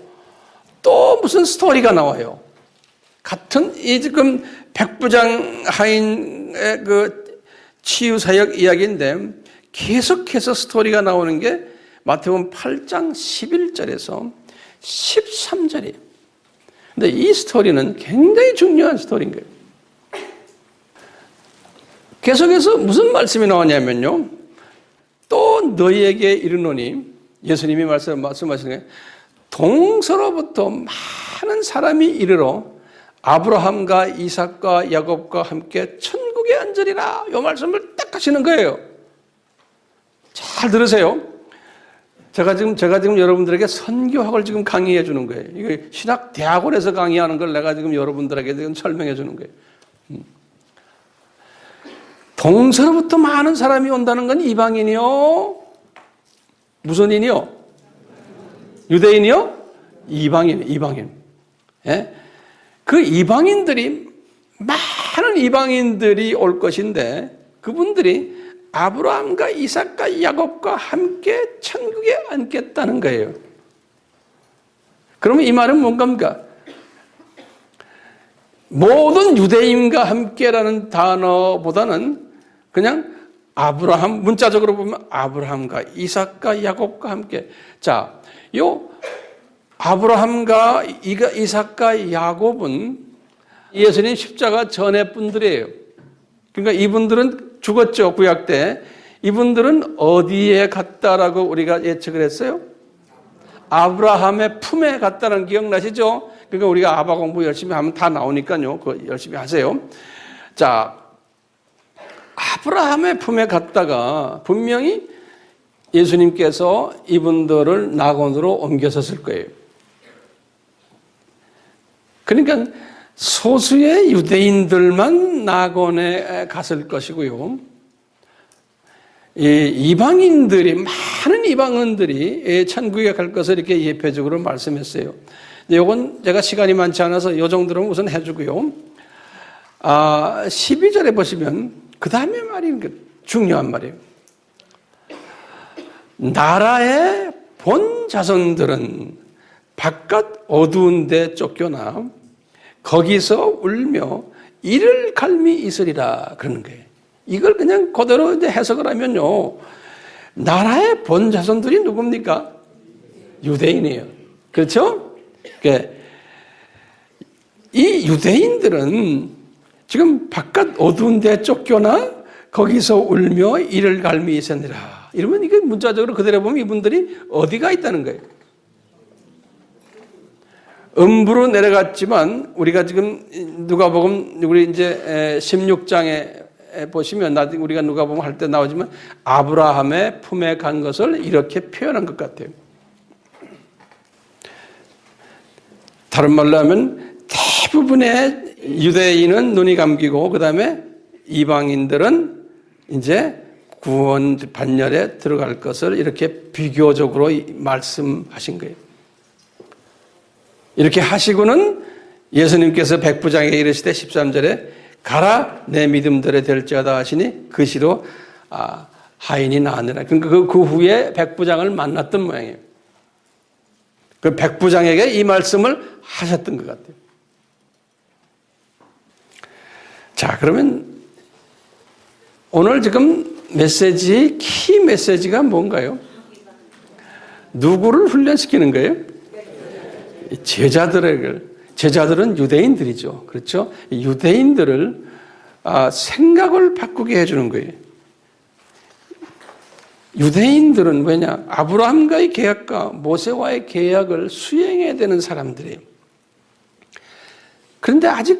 A: 또 무슨 스토리가 나와요. 같은 이 지금 백부장 하인의 그 치유사역 이야기인데, 계속해서 스토리가 나오는 게 마태복음 8장 11절에서 13절이에요. 근데 이 스토리는 굉장히 중요한 스토리인 거예요. 계속해서 무슨 말씀이 나오냐면요, 또 너희에게 이르노니, 예수님이 말씀하시는 게, 동서로부터 많은 사람이 이르러 아브라함과 이삭과 야곱과 함께 천국에 앉으리라. 이 말씀을 딱 하시는 거예요. 잘 들으세요. 제가 지금 여러분들에게 선교학을 지금 강의해 주는 거예요. 이거 신학 대학원에서 강의하는 걸 내가 지금 여러분들에게 지금 설명해 주는 거예요. 동서로부터 많은 사람이 온다는 건 이방인이요? 무슨 인이요? 유대인이요? 이방인. 예? 그 이방인들이, 많은 이방인들이 올 것인데, 그분들이 아브라함과 이삭과 야곱과 함께 천국에 앉겠다는 거예요. 그러면 이 말은 뭔가? 모든 유대인과 함께라는 단어보다는 그냥 아브라함, 문자적으로 보면 아브라함과 이삭과 야곱과 함께. 자, 요 아브라함과 이삭과 야곱은 예수님 십자가 전의 분들이에요. 그러니까 이분들은 죽었죠, 구약 때. 이분들은 어디에 갔다라고 우리가 예측을 했어요? 아브라함의 품에 갔다는 기억나시죠? 그러니까 우리가 아바 공부 열심히 하면 다 나오니까요. 그거 열심히 하세요. 자, 아브라함의 품에 갔다가 분명히 예수님께서 이분들을 낙원으로 옮겨섰을 거예요. 그러니까 소수의 유대인들만 낙원에 갔을 것이고요. 이방인들이, 많은 이방인들이 천국에 갈 것을 이렇게 예표적으로 말씀했어요. 이건 제가 시간이 많지 않아서 이 정도는 우선 해주고요. 12절에 보시면 그 다음에 말이 중요한 말이에요. 나라의 본 자손들은 바깥 어두운 데 쫓겨나 거기서 울며 이를 갈미 있으리라 그러는 거예요. 이걸 그냥 그대로 이제 해석을 하면요. 나라의 본 자손들이 누굽니까? 유대인이에요. 그렇죠? 그러니까 이 유대인들은 지금 바깥 어두운 데 쫓겨나 거기서 울며 이를 갈미 있으니라. 이러면 이게 문자적으로 그대로 보면 이분들이 어디가 있다는 거예요. 음부로 내려갔지만 우리가 지금 누가복음 우리 이제 16장에 보시면 나중에 우리가 누가복음 할 때 나오지만 아브라함의 품에 간 것을 이렇게 표현한 것 같아요. 다른 말로 하면 대부분의 유대인은 눈이 감기고 그다음에 이방인들은 이제 구원 반열에 들어갈 것을 이렇게 비교적으로 말씀하신 거예요. 이렇게 하시고는 예수님께서 백부장에게 이르시되 13절에 가라 내 믿음대로 될지어다 하시니 그 시로 하인이 나으니라. 그러니까 그 후에 백부장을 만났던 모양이에요. 그 백부장에게 이 말씀을 하셨던 것 같아요. 자, 그러면 오늘 지금 메시지의 키 메시지가 뭔가요? 누구를 훈련시키는 거예요? 제자들은 유대인들이죠. 그렇죠? 유대인들을 생각을 바꾸게 해주는 거예요. 유대인들은 왜냐? 아브라함과의 계약과 모세와의 계약을 수행해야 되는 사람들이에요. 그런데 아직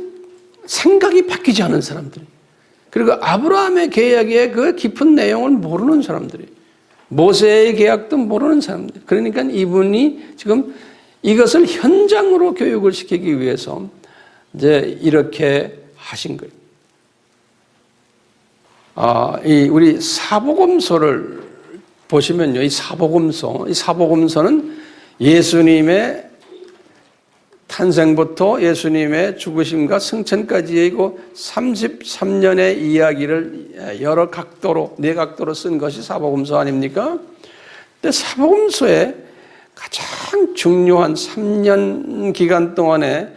A: 생각이 바뀌지 않은 사람들. 그리고 아브라함의 계약의 그 깊은 내용을 모르는 사람들이에요. 모세의 계약도 모르는 사람들. 그러니까 이분이 지금 이것을 현장으로 교육을 시키기 위해서 이제 이렇게 하신 거예요. 우리 사복음서를 보시면요, 이 사복음서는 예수님의 탄생부터 예수님의 죽으심과 승천까지의 33년의 이야기를 여러 각도로, 네 각도로 쓴 것이 사복음서 아닙니까? 근데 사복음서에 가장 중요한 3년 기간 동안의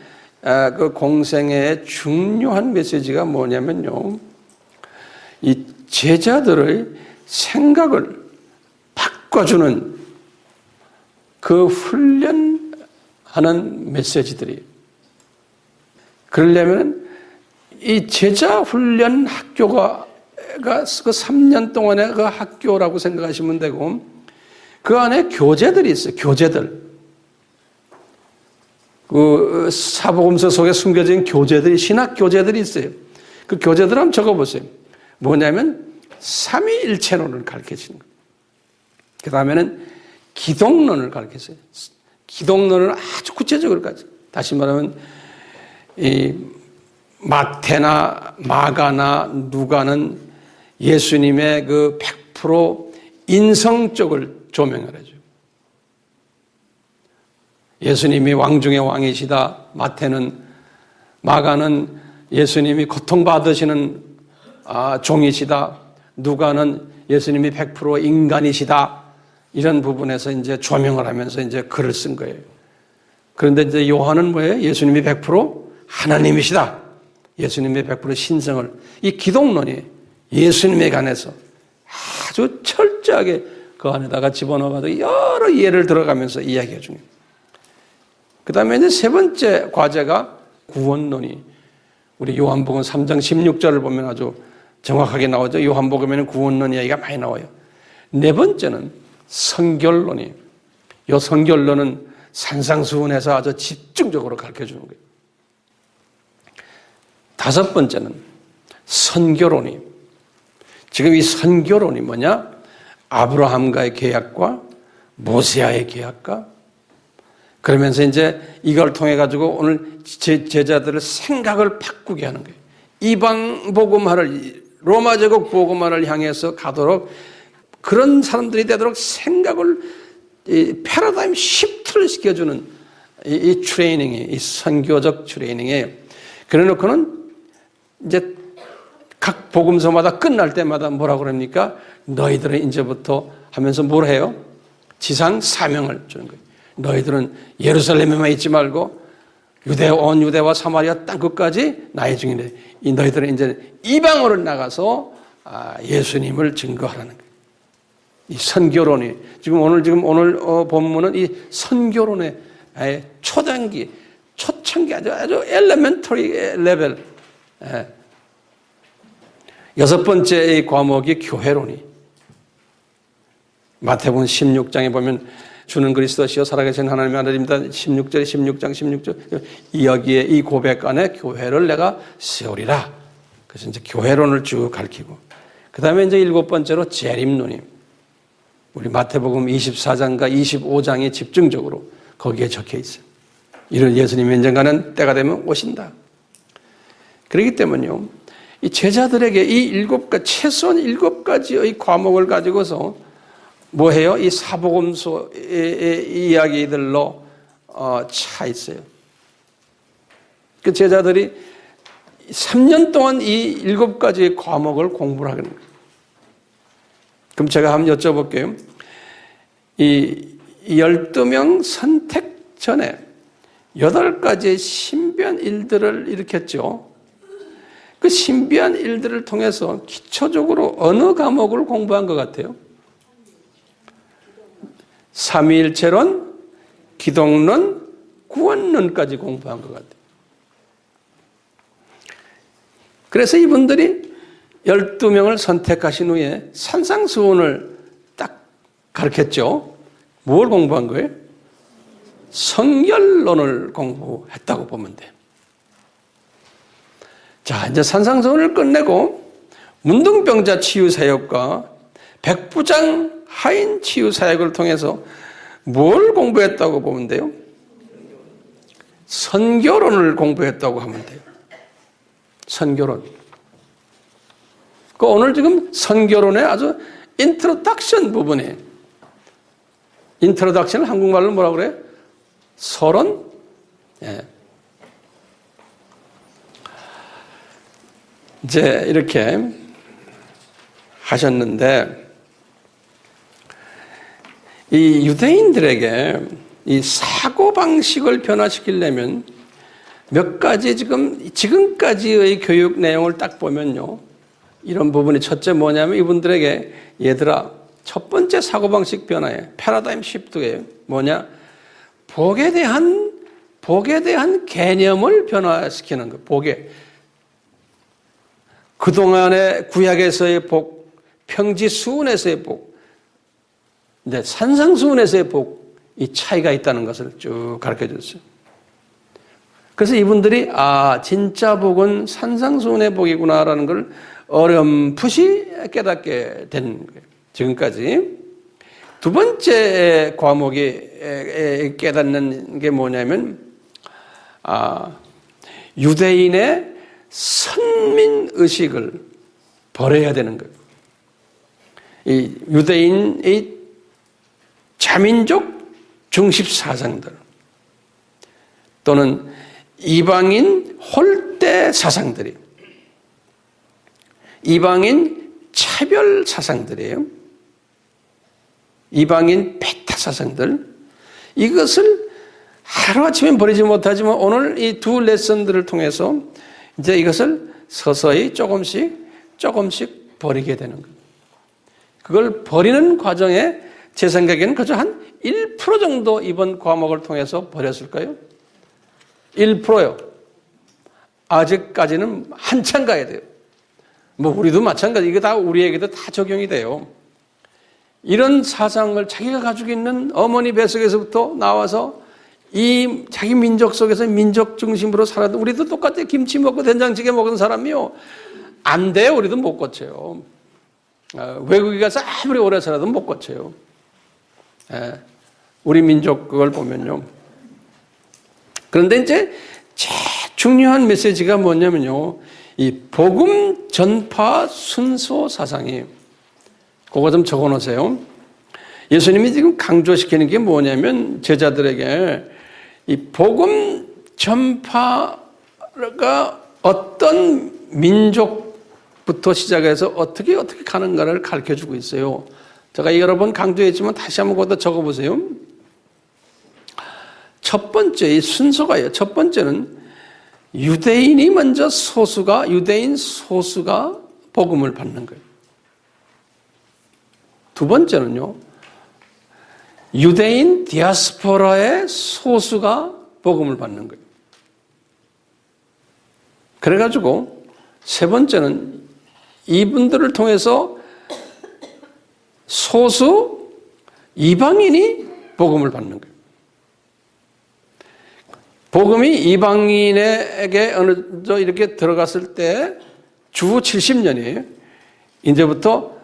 A: 그 공생애의 중요한 메시지가 뭐냐면요. 이 제자들의 생각을 바꿔주는 그 훈련하는 메시지들이에요. 그러려면 이 제자 훈련 학교가 그 3년 동안의 그 학교라고 생각하시면 되고 그 안에 교재들이 있어요. 교재들. 그 사복음서 속에 숨겨진 교재들이, 신학 교재들이 있어요. 그 교재들 한번 적어보세요. 뭐냐면 삼위일체론을 가르쳐주는 거예요. 그 다음에는 기독론을 가르쳤어요. 기독론을 아주 구체적으로 가르쳐요. 다시 말하면 이 마태나 마가나 누가는 예수님의 그 100% 인성 쪽을 조명을 해줘요. 예수님이 왕 중의 왕이시다. 마가는 예수님이 고통받으시는 종이시다. 누가는 예수님이 100% 인간이시다. 이런 부분에서 이제 조명을 하면서 이제 글을 쓴 거예요. 그런데 이제 요한은 뭐예요? 예수님이 100% 하나님이시다. 예수님의 100% 신성을, 이 기독론이 예수님에 관해서 아주 철저하게 그 안에다가 집어넣어가지고 여러 예를 들어가면서 이야기해 줍니다. 그 다음에 이제 세 번째 과제가 구원론이, 우리 요한복음 3장 16절을 보면 아주 정확하게 나오죠. 요한복음에는 구원론 이야기가 많이 나와요. 네 번째는 성결론이, 요 선결론은 산상수훈해서 아주 집중적으로 가르쳐 주는 거예요. 다섯 번째는 선교론이. 지금 이 선교론이 뭐냐? 아브라함과의 계약과 모세와의 계약과 그러면서 이제 이걸 통해 가지고 오늘 제자들의 생각을 바꾸게 하는 거예요. 이방 복음화를 로마 제국 복음화를 향해서 가도록 그런 사람들이 되도록 생각을 이 패러다임 시프트를 시켜주는 이 트레이닝이 이 선교적 트레이닝에 그래 놓고는 이제 각 복음서마다 끝날 때마다 뭐라고 그럽니까? 너희들은 이제부터 하면서 뭘 해요? 지상 사명을 주는 거예요. 너희들은 예루살렘에만 있지 말고 온 유대와 사마리아 땅 끝까지 나의 증인이래. 이 너희들은 이제 이방으로 나가서 예수님을 증거하라는 거예요. 이 선교론이 오늘 본문은 이 선교론의 초단기, 초창기 아주 엘레멘터리 레벨. 여섯 번째 과목이 교회론이. 마태복음 16장에 보면 주는 그리스도시요 살아계신 하나님의 아들입니다. 16절. 여기에 이 고백 안에 교회를 내가 세우리라. 그래서 이제 교회론을 쭉 가르치고. 그 다음에 이제 일곱 번째로 재림론이. 우리 마태복음 24장과 25장에 집중적으로 거기에 적혀 있어요. 이를 예수님이 언젠가는 때가 되면 오신다. 그렇기 때문에요. 이 제자들에게 이 최소한 7가지의 과목을 가지고서 뭐 해요? 이 사복음서의 이야기들로 차 있어요. 그 제자들이 3년 동안 이 7가지의 과목을 공부를 하는 거예요. 그럼 제가 한번 여쭤볼게요. 이 12명 선택 전에 8가지의 신비한 일들을 일으켰죠. 그 신비한 일들을 통해서 기초적으로 어느 과목을 공부한 것 같아요? 삼위일체론, 기독론, 구원론까지 공부한 것 같아요. 그래서 이분들이 12명을 선택하신 후에 산상수훈을 딱 가르쳤죠. 뭘 공부한 거예요? 성결론을 공부했다고 보면 돼요. 자, 이제 산상수훈을 끝내고 문둥병자 치유사역과 백부장 하인 치유사역을 통해서 뭘 공부했다고 보면 돼요? 선교론을 공부했다고 하면 돼요. 선교론. 오늘 지금 선교론의 아주 인트로덕션 부분이에요. 인트로덕션을 한국말로 뭐라고 그래요? 서론? 예. 이제 이렇게 하셨는데, 이 유대인들에게 이 사고방식을 변화시키려면 몇 가지 지금까지의 교육 내용을 딱 보면요. 이런 부분이 첫째 뭐냐면 이분들에게 얘들아, 첫 번째 사고방식 변화에 패러다임 시프트예요. 뭐냐? 복에 대한 개념을 변화시키는 거. 복에. 그동안의 구약에서의 복, 평지수훈에서의 복, 이제 산상수훈에서의 복, 이 차이가 있다는 것을 쭉 가르쳐 줬어요. 그래서 이분들이 진짜 복은 산상수훈의 복이구나라는 걸 어렴풋이 깨닫게 된 거예요. 지금까지. 두 번째 과목이 깨닫는 게 뭐냐면 유대인의 선민의식을 버려야 되는 거예요. 이 유대인의 자민족 중심 사상들 또는 이방인 홀대 사상들이 이방인 차별 사상들이에요. 이방인 배타 사상들. 이것을 하루아침에 버리지 못하지만 오늘 이 두 레슨들을 통해서 이제 이것을 서서히 조금씩 버리게 되는 거예요. 그걸 버리는 과정에 제 생각에는 그저 한 1% 정도 이번 과목을 통해서 버렸을까요? 1%요. 아직까지는 한참 가야 돼요. 뭐 우리도 마찬가지. 이게 다 우리에게도 다 적용이 돼요. 이런 사상을 자기가 가지고 있는 어머니 뱃속에서부터 나와서 이 자기 민족 속에서 민족 중심으로 살아도 우리도 똑같아요. 김치 먹고 된장찌개 먹은 사람이요. 안 돼요. 우리도 못 고쳐요. 외국에 가서 아무리 오래 살아도 못 고쳐요. 우리 민족 그걸 보면요. 그런데 이제 제일 중요한 메시지가 뭐냐면요. 이 복음 전파 순서 사상이에요. 그거 좀 적어 놓으세요. 예수님이 지금 강조시키는 게 뭐냐면 제자들에게 이 복음 전파가 어떤 민족부터 시작해서 어떻게 가는가를 가르쳐주고 있어요. 제가 여러 번 강조했지만 다시 한번 거기다 적어보세요. 첫 번째 이 순서가요. 첫 번째는 유대인이 먼저 유대인 소수가 복음을 받는 거예요. 두 번째는요. 유대인 디아스포라의 소수가 복음을 받는 거예요. 그래가지고 세 번째는 이분들을 통해서 소수 이방인이 복음을 받는 거예요. 복음이 이방인에게 어느 정도 이렇게 들어갔을 때 주 70년이에요. 이제부터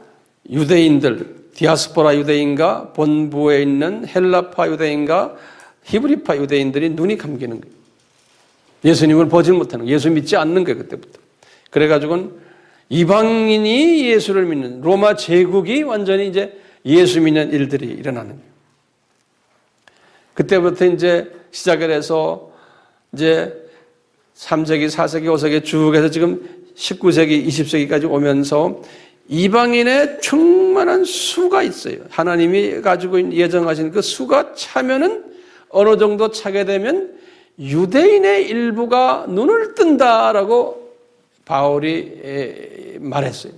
A: 유대인들, 디아스포라 유대인과 본부에 있는 헬라파 유대인과 히브리파 유대인들이 눈이 감기는 거예요. 예수님을 보지 못하는 거예요. 예수 믿지 않는 거예요. 그때부터. 그래가지고는 이방인이 예수를 믿는 로마 제국이 완전히 이제 예수 믿는 일들이 일어나는 거예요. 그때부터 이제 시작을 해서 이제 3세기, 4세기, 5세기 쭉 해서 지금 19세기, 20세기까지 오면서 이방인의 충만한 수가 있어요. 하나님이 가지고 예정하신 그 수가 차면은 어느 정도 차게 되면 유대인의 일부가 눈을 뜬다라고 바울이 말했어요.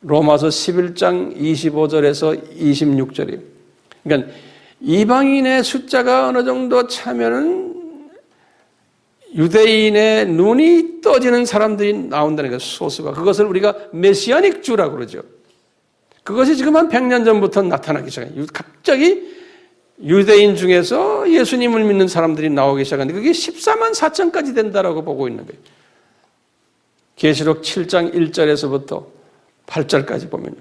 A: 로마서 11장 25절에서 26절이에요. 그러니까 이방인의 숫자가 어느 정도 차면은 유대인의 눈이 떠지는 사람들이 나온다는 거예요. 소수가. 그것을 우리가 메시아닉 주라고 그러죠. 그것이 지금 한 100년 전부터 나타나기 시작해요. 갑자기 유대인 중에서 예수님을 믿는 사람들이 나오기 시작하는데 그게 14만 4천까지 된다라고 보고 있는 거예요. 계시록 7장 1절에서부터 8절까지 보면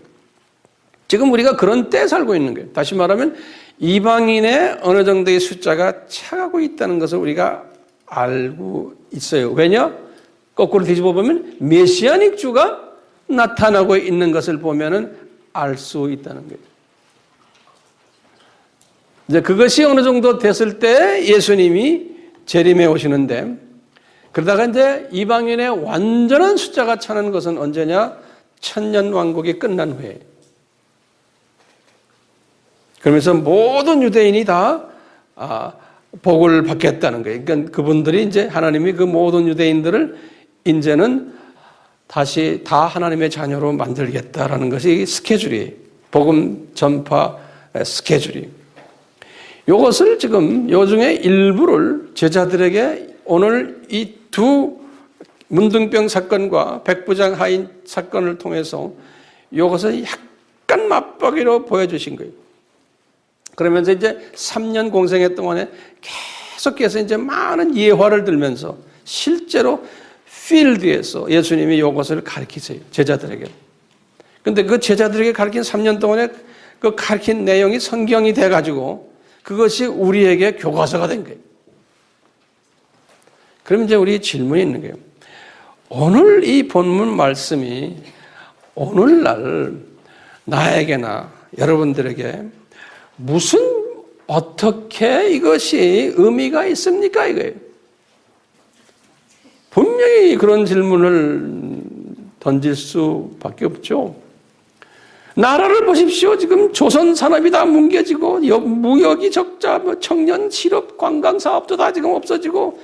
A: 지금 우리가 그런 때에 살고 있는 거예요. 다시 말하면 이방인의 어느 정도의 숫자가 차가고 있다는 것을 우리가 알고 있어요. 왜냐? 거꾸로 뒤집어 보면 메시아닉 주가 나타나고 있는 것을 보면은 알 수 있다는 거예요. 이제 그것이 어느 정도 됐을 때 예수님이 재림해 오시는데 그러다가 이제 이방인의 완전한 숫자가 차는 것은 언제냐? 천년 왕국이 끝난 후에. 그러면서 모든 유대인이 다 복을 받겠다는 거예요. 그러니까 그분들이 이제 하나님이 그 모든 유대인들을 이제는 다시 다 하나님의 자녀로 만들겠다라는 것이 스케줄이에요. 복음 전파 스케줄이. 이것을 지금 요중에 일부를 제자들에게 오늘 이 두 문둥병 사건과 백부장 하인 사건을 통해서 이것을 약간 맛보기로 보여주신 거예요. 그러면서 이제 3년 공생애 동안에 계속해서 이제 많은 예화를 들면서 실제로 필드에서 예수님이 이것을 가르치세요. 제자들에게. 근데 그 제자들에게 가르친 3년 동안에 그 가르친 내용이 성경이 돼가지고 그것이 우리에게 교과서가 된 거예요. 그럼 이제 우리 질문이 있는 거예요. 오늘 이 본문 말씀이 오늘날 나에게나 여러분들에게 어떻게 이것이 의미가 있습니까? 이거예요. 분명히 그런 질문을 던질 수밖에 없죠. 나라를 보십시오. 지금 조선 산업이 다 뭉개지고 무역이 적자, 청년 실업, 관광 사업도 다 지금 없어지고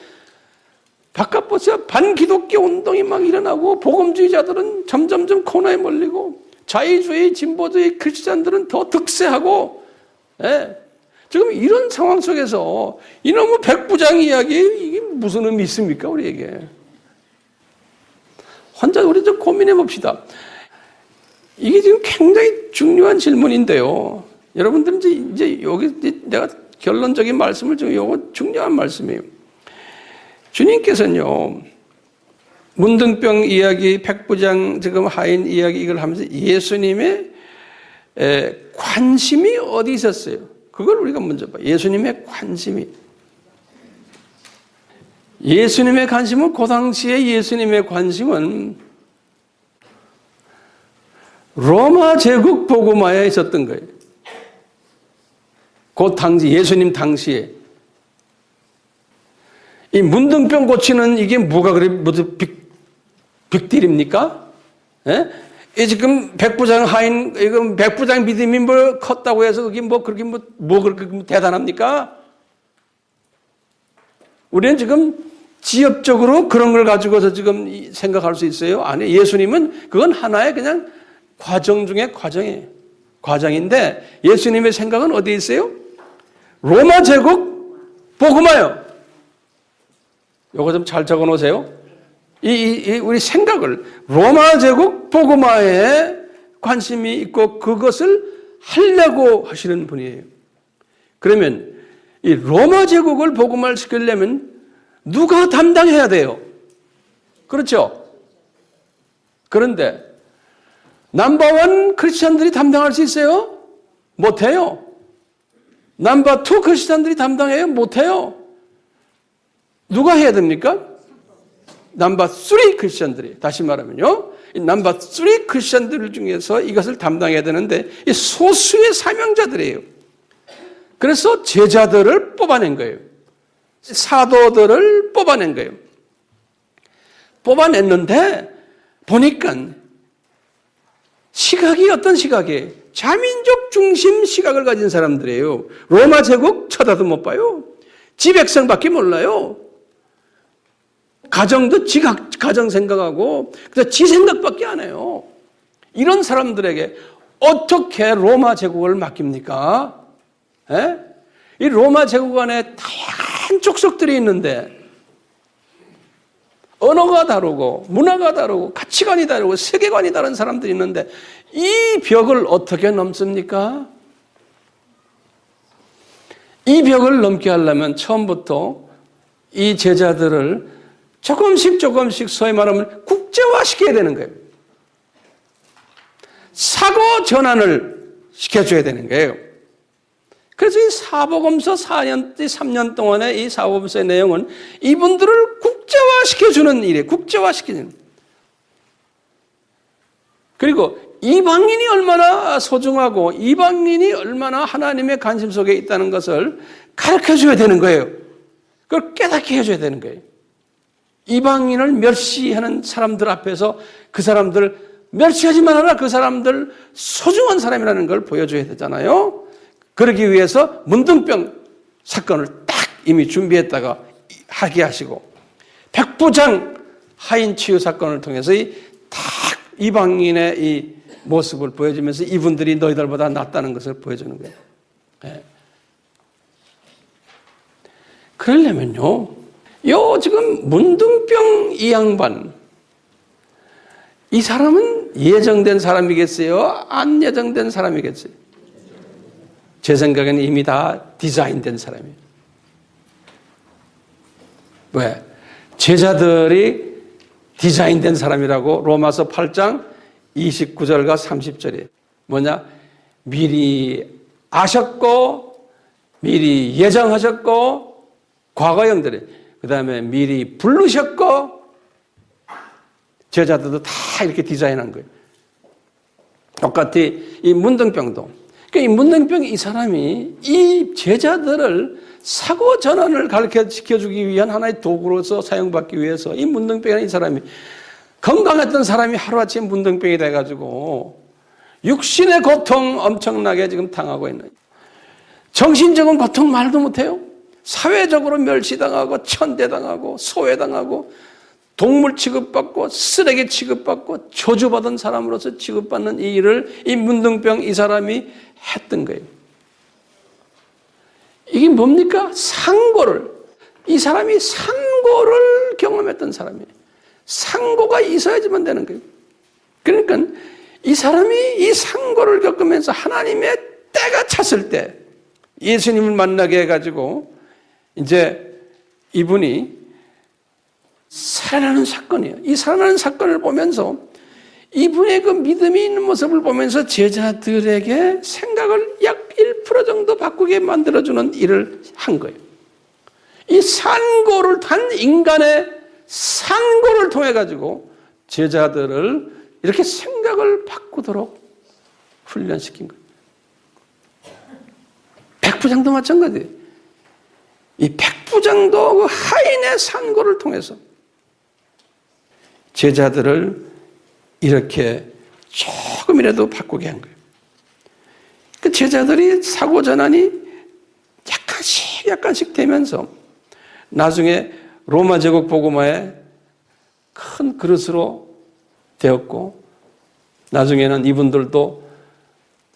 A: 바깥 보세요. 반기독교 운동이 막 일어나고 복음주의자들은 점점점 코너에 몰리고 자유주의, 진보주의 크리스찬들은 더 득세하고 지금 이런 상황 속에서 이놈의 백부장 이야기 이게 무슨 의미 있습니까? 우리에게. 혼자 우리 좀 고민해 봅시다. 이게 지금 굉장히 중요한 질문인데요. 여러분들 이제 여기 내가 결론적인 말씀을 좀 이거 중요한 말씀이에요. 주님께서는요, 문둥병 이야기, 백부장 지금 하인 이야기 이걸 하면서 예수님의 관심이 어디 있었어요? 그걸 우리가 먼저 봐요. 예수님의 관심이. 예수님의 관심은 그 당시에 예수님의 관심은 로마 제국 복음화에 있었던 거예요. 그 당시 예수님 당시에 이 문둥병 고치는 이게 뭐가 그래 무슨 빅딜입니까? 예? 이 지금 백부장 하인 이거 백부장 믿음이 뭐 컸다고 해서 그게 뭐 그렇게 뭐 그렇게 대단합니까? 우리는 지금 지엽적으로 그런 걸 가지고서 지금 생각할 수 있어요. 아니, 예수님은 그건 하나의 그냥 과정 중에 과정이에요. 과정인데 예수님의 생각은 어디에 있어요? 로마 제국 복음화요. 요거 좀 잘 적어 놓으세요. 우리 생각을 로마 제국 복음화에 관심이 있고 그것을 하려고 하시는 분이에요. 그러면 이 로마 제국을 복음화를 시키려면 누가 담당해야 돼요? 그렇죠? 그런데 넘버원 크리스찬들이 담당할 수 있어요? 못해요. 넘버2 크리스찬들이 담당해요? 못해요. 누가 해야 됩니까? 넘버3 크리스찬들이. 다시 말하면요, 이 넘버3 크리스찬들 중에서 이것을 담당해야 되는데 이 소수의 사명자들이에요. 그래서 제자들을 뽑아낸 거예요. 사도들을 뽑아낸 거예요. 뽑아냈는데 보니까 시각이 어떤 시각이에요? 자민족 중심 시각을 가진 사람들이에요. 로마 제국 쳐다도 못 봐요. 지 백성밖에 몰라요. 가정도 가정 생각하고 그래서 지 생각밖에 안 해요. 이런 사람들에게 어떻게 로마 제국을 맡깁니까? 에? 이 로마 제국 안에 다양한 족속들이 있는데 언어가 다르고 문화가 다르고 가치관이 다르고 세계관이 다른 사람들이 있는데 이 벽을 어떻게 넘습니까? 이 벽을 넘게 하려면 처음부터 이 제자들을 조금씩 소위 말하면 국제화시켜야 되는 거예요. 사고 전환을 시켜줘야 되는 거예요. 그래서 이 사복음서 3년 동안의 이 사복음서의 내용은 이분들을 국제화시켜주는 일이에요. 국제화시키는. 그리고 이방인이 얼마나 소중하고 이방인이 얼마나 하나님의 관심 속에 있다는 것을 가르쳐줘야 되는 거예요. 그걸 깨닫게 해줘야 되는 거예요. 이방인을 멸시하는 사람들 앞에서 그 사람들 멸시하지 말아라. 그 사람들 소중한 사람이라는 걸 보여줘야 되잖아요. 그러기 위해서 문둥병 사건을 딱 이미 준비했다가 하게 하시고 백부장 하인 치유 사건을 통해서 딱 이방인의 이 모습을 보여주면서 이분들이 너희들보다 낫다는 것을 보여주는 거예요. 네. 그러려면요, 지금 문둥병 이 양반, 이 사람은 예정된 사람이겠어요? 안 예정된 사람이겠어요? 제 생각에는 이미 다 디자인된 사람이에요. 왜? 제자들이 디자인된 사람이라고 로마서 8장 29절과 30절에 뭐냐? 미리 아셨고 미리 예정하셨고 과거형들이 그 다음에 미리 부르셨고 제자들도 다 이렇게 디자인한 거예요. 똑같이 이 문둥병도 그러니까 이 문둥병 이 사람이 이 제자들을 사고 전환을 가르쳐주기 위한 하나의 도구로서 사용받기 위해서 이 문둥병이라는 이 사람이 건강했던 사람이 하루아침에 문둥병이 돼가지고 육신의 고통 엄청나게 지금 당하고 있는 정신적인 고통 말도 못해요. 사회적으로 멸시당하고 천대당하고 소외당하고 동물 취급받고 쓰레기 취급받고 저주받은 사람으로서 취급받는 이 일을 이 문둥병 이 사람이 했던 거예요. 이게 뭡니까? 이 사람이 상고를 경험했던 사람이에요. 상고가 있어야지만 되는 거예요. 그러니까 이 사람이 이 상고를 겪으면서 하나님의 때가 찼을 때 예수님을 만나게 해가지고 이제 이분이 살아나는 사건이에요. 이 살아나는 사건을 보면서 이분의 그 믿음이 있는 모습을 보면서 제자들에게 생각을 약 1% 정도 바꾸게 만들어주는 일을 한 거예요. 이 산고를 탄 인간의 산고를 통해 가지고 제자들을 이렇게 생각을 바꾸도록 훈련시킨 거예요. 백부장도 마찬가지예요. 이 백부장도 그 하인의 산고를 통해서 제자들을 이렇게 조금이라도 바꾸게 한 거예요. 그 제자들이 사고 전환이 약간씩 되면서 나중에 로마 제국 복음화의 큰 그릇으로 되었고, 나중에는 이분들도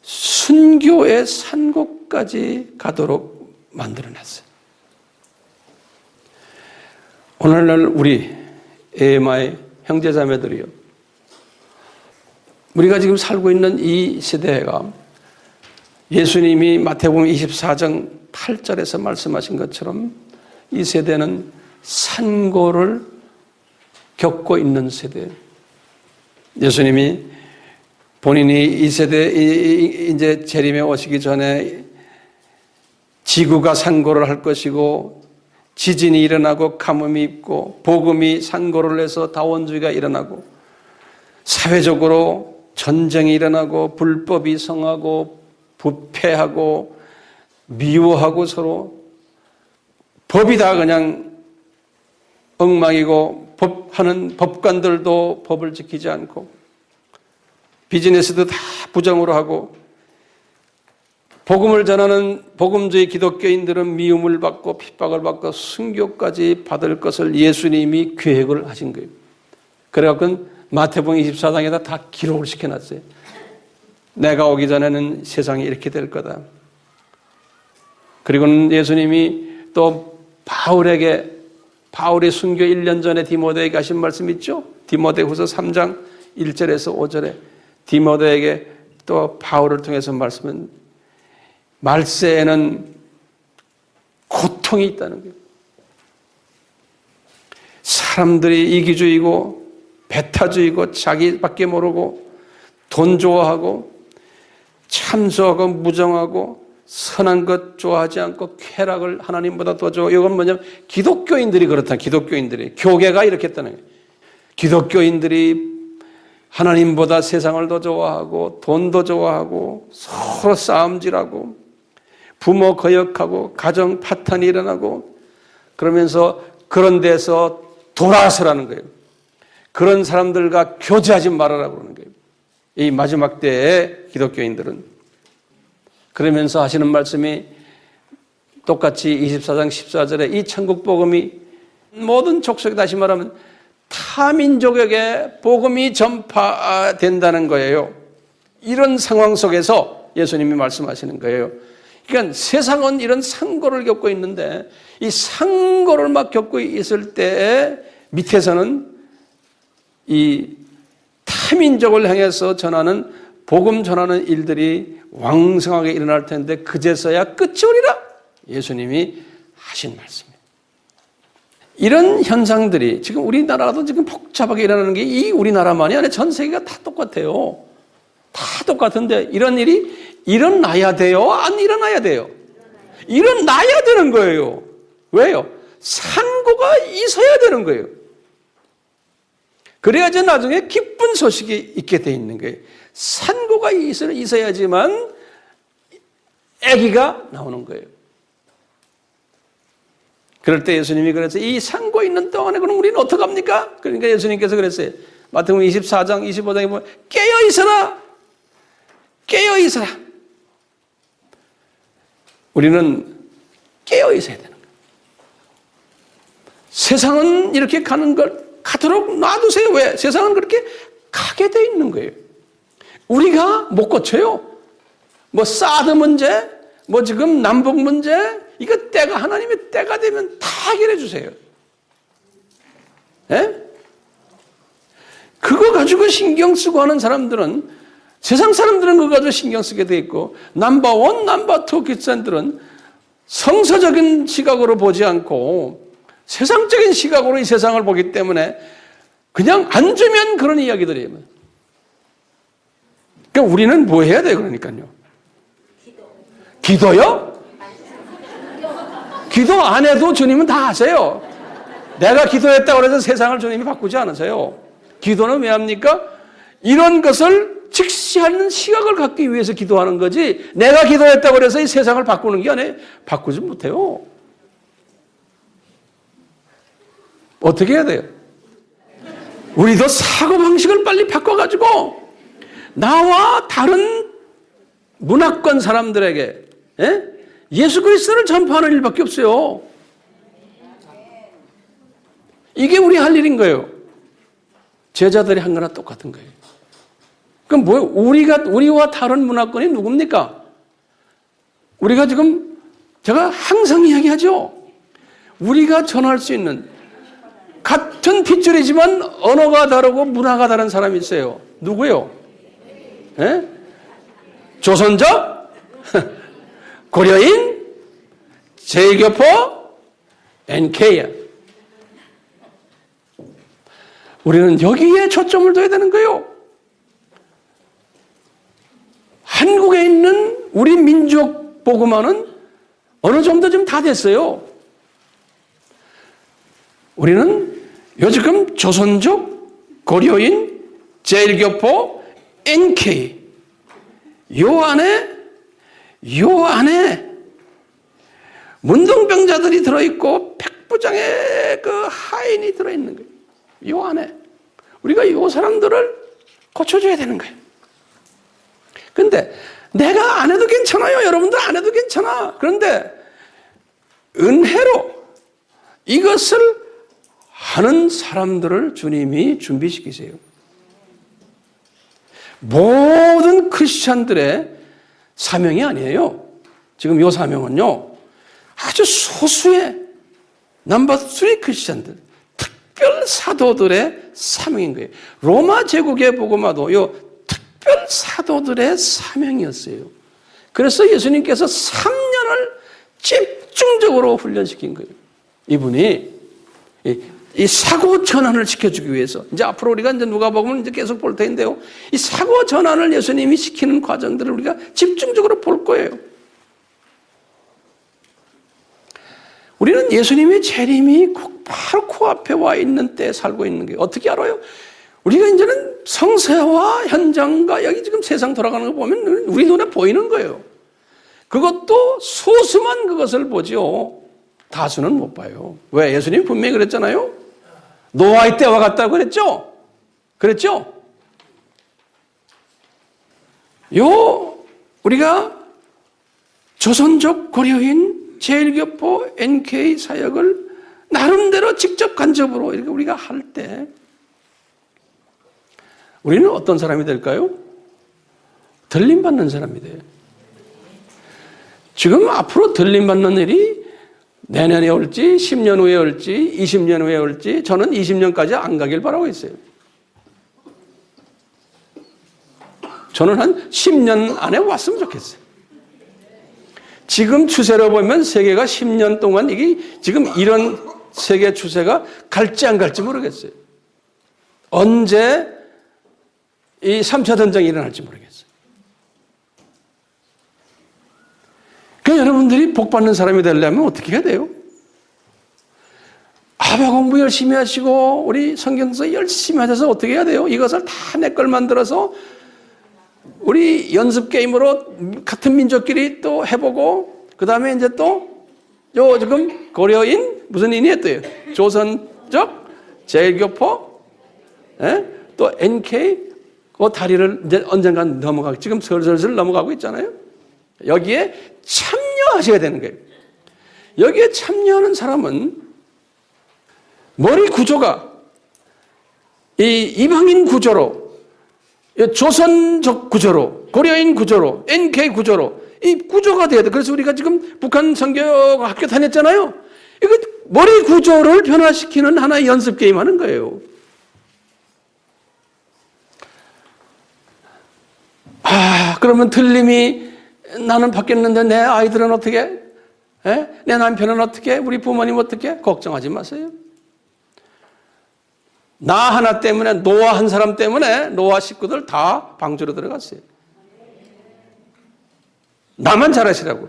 A: 순교의 산고까지 가도록 만들어놨어요. 오늘날 우리 AMI 형제자매들이요, 우리가 지금 살고 있는 이 시대가 예수님이 마태복음 24장 8절에서 말씀하신 것처럼 이 세대는 산고를 겪고 있는 세대예요. 예수님이 본인이 이 세대 이제 재림에 오시기 전에 지구가 산고를 할 것이고 지진이 일어나고 가뭄이 있고 복음이 산고를 해서 다원주의가 일어나고 사회적으로 전쟁이 일어나고 불법이 성하고 부패하고 미워하고 서로 법이 다 그냥 엉망이고 하는 법관들도 법을 지키지 않고 비즈니스도 다 부정으로 하고 복음을 전하는 복음주의 기독교인들은 미움을 받고 핍박을 받고 순교까지 받을 것을 예수님이 계획을 하신 거예요. 그래갖고 마태복음 24장에다 다 기록을 시켜놨어요. 내가 오기 전에는 세상이 이렇게 될 거다. 그리고는 예수님이 또 바울의 순교 1년 전에 디모데에게 하신 말씀 있죠? 디모데후서 3장 1절에서 5절에 디모데에게 또 바울을 통해서 말씀은 말세에는 고통이 있다는 거예요. 사람들이 이기주의고 배타주의고 자기밖에 모르고 돈 좋아하고 참소하고 무정하고 선한 것 좋아하지 않고 쾌락을 하나님보다 더 좋아. 이건 뭐냐면 기독교인들이 그렇다. 기독교인들이 교계가 이렇게 했다는 거예요. 기독교인들이 하나님보다 세상을 더 좋아하고 돈도 좋아하고 서로 싸움질하고 부모 거역하고 가정 파탄이 일어나고 그러면서 그런 데서 돌아서라는 거예요. 그런 사람들과 교제하지 말아라고 그러는 거예요. 이 마지막 때의 기독교인들은. 그러면서 하시는 말씀이 똑같이 24장 14절에 이 천국 복음이 모든 족속에 다시 말하면 타민족에게 복음이 전파된다는 거예요. 이런 상황 속에서 예수님이 말씀하시는 거예요. 그러니까 세상은 이런 상고를 겪고 있는데 이 상고를 막 겪고 있을 때 밑에서는 이 타민족을 향해서 전하는 복음 전하는 일들이 왕성하게 일어날 텐데 그제서야 끝이 오리라. 예수님이 하신 말씀이에요. 이런 현상들이 지금 우리나라도 지금 복잡하게 일어나는 게 이 우리나라만이 아니라 전 세계가 다 똑같아요. 다 똑같은데 이런 일이 일어나야 돼요? 안 일어나야 돼요? 일어나야 되는 거예요. 왜요? 산고가 있어야 되는 거예요. 그래야지 나중에 기쁜 소식이 있게 돼 있는 거예요. 산고가 있어야지만 아기가 나오는 거예요. 그럴 때 예수님이 그래서 이 산고 있는 동안에 그럼 우리는 어떡합니까? 그러니까 예수님께서 그랬어요. 마태복음 24장 25장에 보면 깨어있어라. 깨어있어라. 우리는 깨어있어야 되는 거예요. 세상은 이렇게 가는 걸 가도록 놔두세요. 왜? 세상은 그렇게 가게 돼 있는 거예요. 우리가 못 고쳐요. 뭐 사드 문제, 뭐 지금 남북 문제, 이거 때가 하나님의 때가 되면 다 해결해 주세요. 예? 그거 가지고 신경 쓰고 하는 사람들은 세상 사람들은 그거 가지고 신경 쓰게 돼 있고, 넘버 1, 넘버 2 크리스천들은 성서적인 시각으로 보지 않고 세상적인 시각으로 이 세상을 보기 때문에 그냥 안 주면 그런 이야기들이에요. 그러니까 우리는 뭐 해야 돼요? 그러니까요. 기도요? 기도 안 해도 주님은 다 하세요. 내가 기도했다고 해서 세상을 주님이 바꾸지 않으세요. 기도는 왜 합니까? 이런 것을 직시하는 시각을 갖기 위해서 기도하는 거지, 내가 기도했다고 해서 이 세상을 바꾸는 게 아니에요. 바꾸지 못해요. 어떻게 해야 돼요? 우리도 사고방식을 빨리 바꿔가지고 나와 다른 문화권 사람들에게 예수 그리스도를 전파하는 일밖에 없어요. 이게 우리 할 일인 거예요. 제자들이 한 거나 똑같은 거예요. 그럼 뭐예요? 우리와 다른 문화권이 누굽니까? 우리가 지금, 제가 항상 이야기하죠. 우리가 전할 수 있는 같은 핏줄이지만 언어가 다르고 문화가 다른 사람이 있어요. 누구요? 조선족, 고려인, 제일교포, NK야. 우리는 여기에 초점을 둬야 되는 거예요. 한국에 있는 우리 민족 복음화는 어느 정도 좀 다 됐어요. 우리는 요즘 조선족, 고려인, 제일교포, NK 요 안에 문둥병자들이 들어있고 백부장의 그 하인이 들어있는 거예요. 요 안에 우리가 요 사람들을 고쳐줘야 되는 거예요. 근데 내가 안 해도 괜찮아요. 여러분들 안 해도 괜찮아. 그런데 은혜로 이것을 하는 사람들을 주님이 준비시키세요. 모든 크리스찬들의 사명이 아니에요. 지금 이 사명은요, 아주 소수의 넘버 3 크리스찬들, 특별 사도들의 사명인 거예요. 로마 제국의 복음화도 이 특별 사도들의 사명이었어요. 그래서 예수님께서 3년을 집중적으로 훈련시킨 거예요. 이분이 이 사고 전환을 시켜주기 위해서, 이제 앞으로 우리가 이제 누가복음을 이제 계속 볼 텐데요, 이 사고 전환을 예수님이 시키는 과정들을 우리가 집중적으로 볼 거예요. 우리는 예수님의 재림이 바로 코앞에 와 있는 때에 살고 있는 게 어떻게 알아요? 우리가 이제는 성세와 현장과 여기 지금 세상 돌아가는 거 보면 우리 눈에 보이는 거예요. 그것도 소수만 그것을 보죠. 다수는 못 봐요. 왜? 예수님 분명히 그랬잖아요. 노아의 때와 같다고 그랬죠? 그랬죠? 우리가 조선족, 고려인, 제일교포, NK 사역을 나름대로 직접 간접으로 이렇게 우리가 할 때 우리는 어떤 사람이 될까요? 들림받는 사람이 돼요. 지금 앞으로 들림받는 일이 내년에 올지 10년 후에 올지 20년 후에 올지 저는 20년까지 안 가길 바라고 있어요. 저는 한 10년 안에 왔으면 좋겠어요. 지금 추세로 보면 세계가 10년 동안 이게 지금 이런 세계 추세가 갈지 안 갈지 모르겠어요. 언제 이 3차 전쟁이 일어날지 모르겠어요. 그러니까 여러분들이 복 받는 사람이 되려면 어떻게 해야 돼요? 아바 공부 열심히 하시고 우리 성경서 열심히 하셔서 어떻게 해야 돼요? 이것을 다 내 걸 만들어서 우리 연습 게임으로 같은 민족끼리 또 해보고, 그 다음에 이제 또 요 지금 고려인 무슨 인이 했대요? 조선족, 제일교포, 또 NK 그 다리를 이제 언젠간 넘어가고 지금 슬슬 넘어가고 있잖아요. 여기에 참여하셔야 되는 거예요. 여기에 참여하는 사람은 머리 구조가 이 이방인 구조로, 조선족 구조로, 고려인 구조로, NK 구조로 이 구조가 돼야 돼. 그래서 우리가 지금 북한 선교학교 다녔잖아요. 이거 머리 구조를 변화시키는 하나의 연습 게임 하는 거예요. 그러면 들림이 나는 바뀌었는데 내 아이들은 어떻게? 내 남편은 어떻게? 우리 부모님 어떻게? 걱정하지 마세요. 나 하나 때문에, 노아 한 사람 때문에 노아 식구들 다 방주로 들어갔어요. 나만 잘하시라고.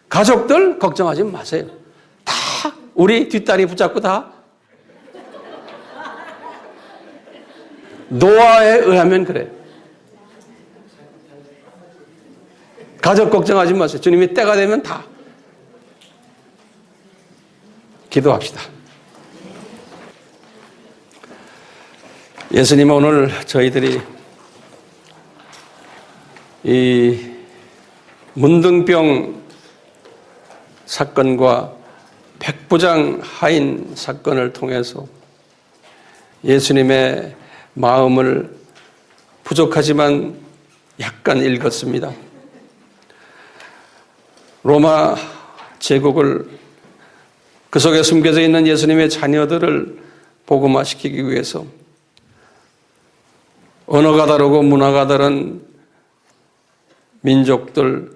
A: 가족들 걱정하지 마세요. 다 우리 뒷다리 붙잡고 다 노아에 의하면 그래. 가족 걱정하지 마세요. 주님이 때가 되면 다. 기도합시다. 예수님, 오늘 저희들이 이 문둥병 사건과 백부장 하인 사건을 통해서 예수님의 마음을 부족하지만 약간 읽었습니다. 로마 제국을, 그 속에 숨겨져 있는 예수님의 자녀들을 복음화시키기 위해서 언어가 다르고 문화가 다른 민족들,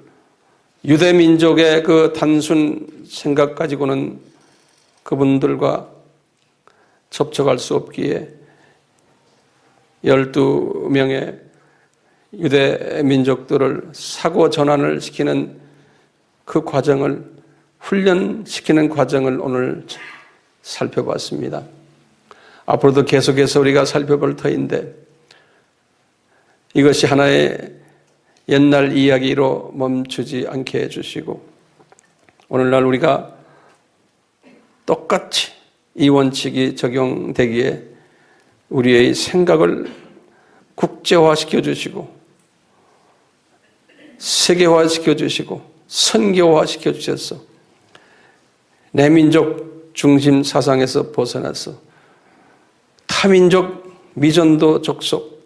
A: 유대 민족의 그 단순 생각 가지고는 그분들과 접촉할 수 없기에 12명의 유대 민족들을 사고 전환을 시키는 그 과정을, 훈련시키는 과정을 오늘 살펴봤습니다. 앞으로도 계속해서 우리가 살펴볼 터인데 이것이 하나의 옛날 이야기로 멈추지 않게 해주시고 오늘날 우리가 똑같이 이 원칙이 적용되기에 우리의 생각을 국제화시켜 주시고 세계화시켜 주시고 선교화시켜 주셔서 내 민족 중심 사상에서 벗어나서 타민족 미전도 족속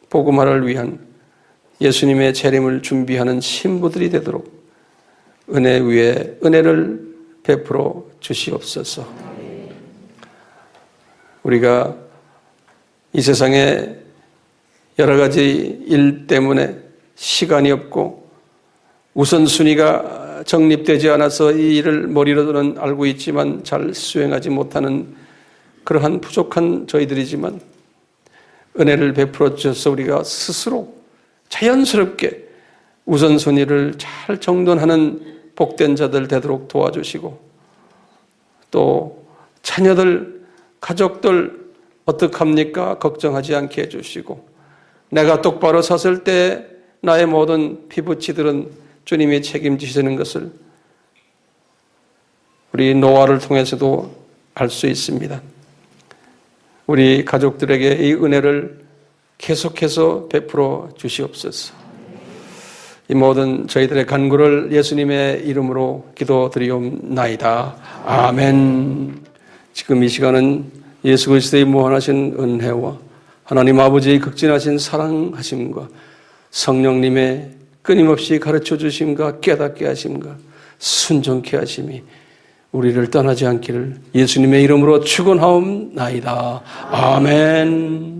A: 복음화를 위한 예수님의 재림을 준비하는 신부들이 되도록 은혜 위에 은혜를 베풀어 주시옵소서. 우리가 이 세상에 여러 가지 일 때문에 시간이 없고 우선순위가 정립되지 않아서 이 일을 머리로는 알고 있지만 잘 수행하지 못하는 그러한 부족한 저희들이지만 은혜를 베풀어 주셔서 우리가 스스로 자연스럽게 우선순위를 잘 정돈하는 복된 자들 되도록 도와주시고 또 자녀들, 가족들 어떡합니까? 걱정하지 않게 해주시고 내가 똑바로 섰을 때 나의 모든 피부치들은 주님이 책임지시는 것을 우리 노아를 통해서도 알 수 있습니다. 우리 가족들에게 이 은혜를 계속해서 베풀어 주시옵소서. 이 모든 저희들의 간구를 예수님의 이름으로 기도드리옵나이다. 아멘. 지금 이 시간은 예수 그리스도의 무한하신 은혜와 하나님 아버지의 극진하신 사랑하심과 성령님의 끊임없이 가르쳐 주심과 깨닫게 하심과 순종케 하심이 우리를 떠나지 않기를 예수님의 이름으로 축원하옵나이다. 아멘.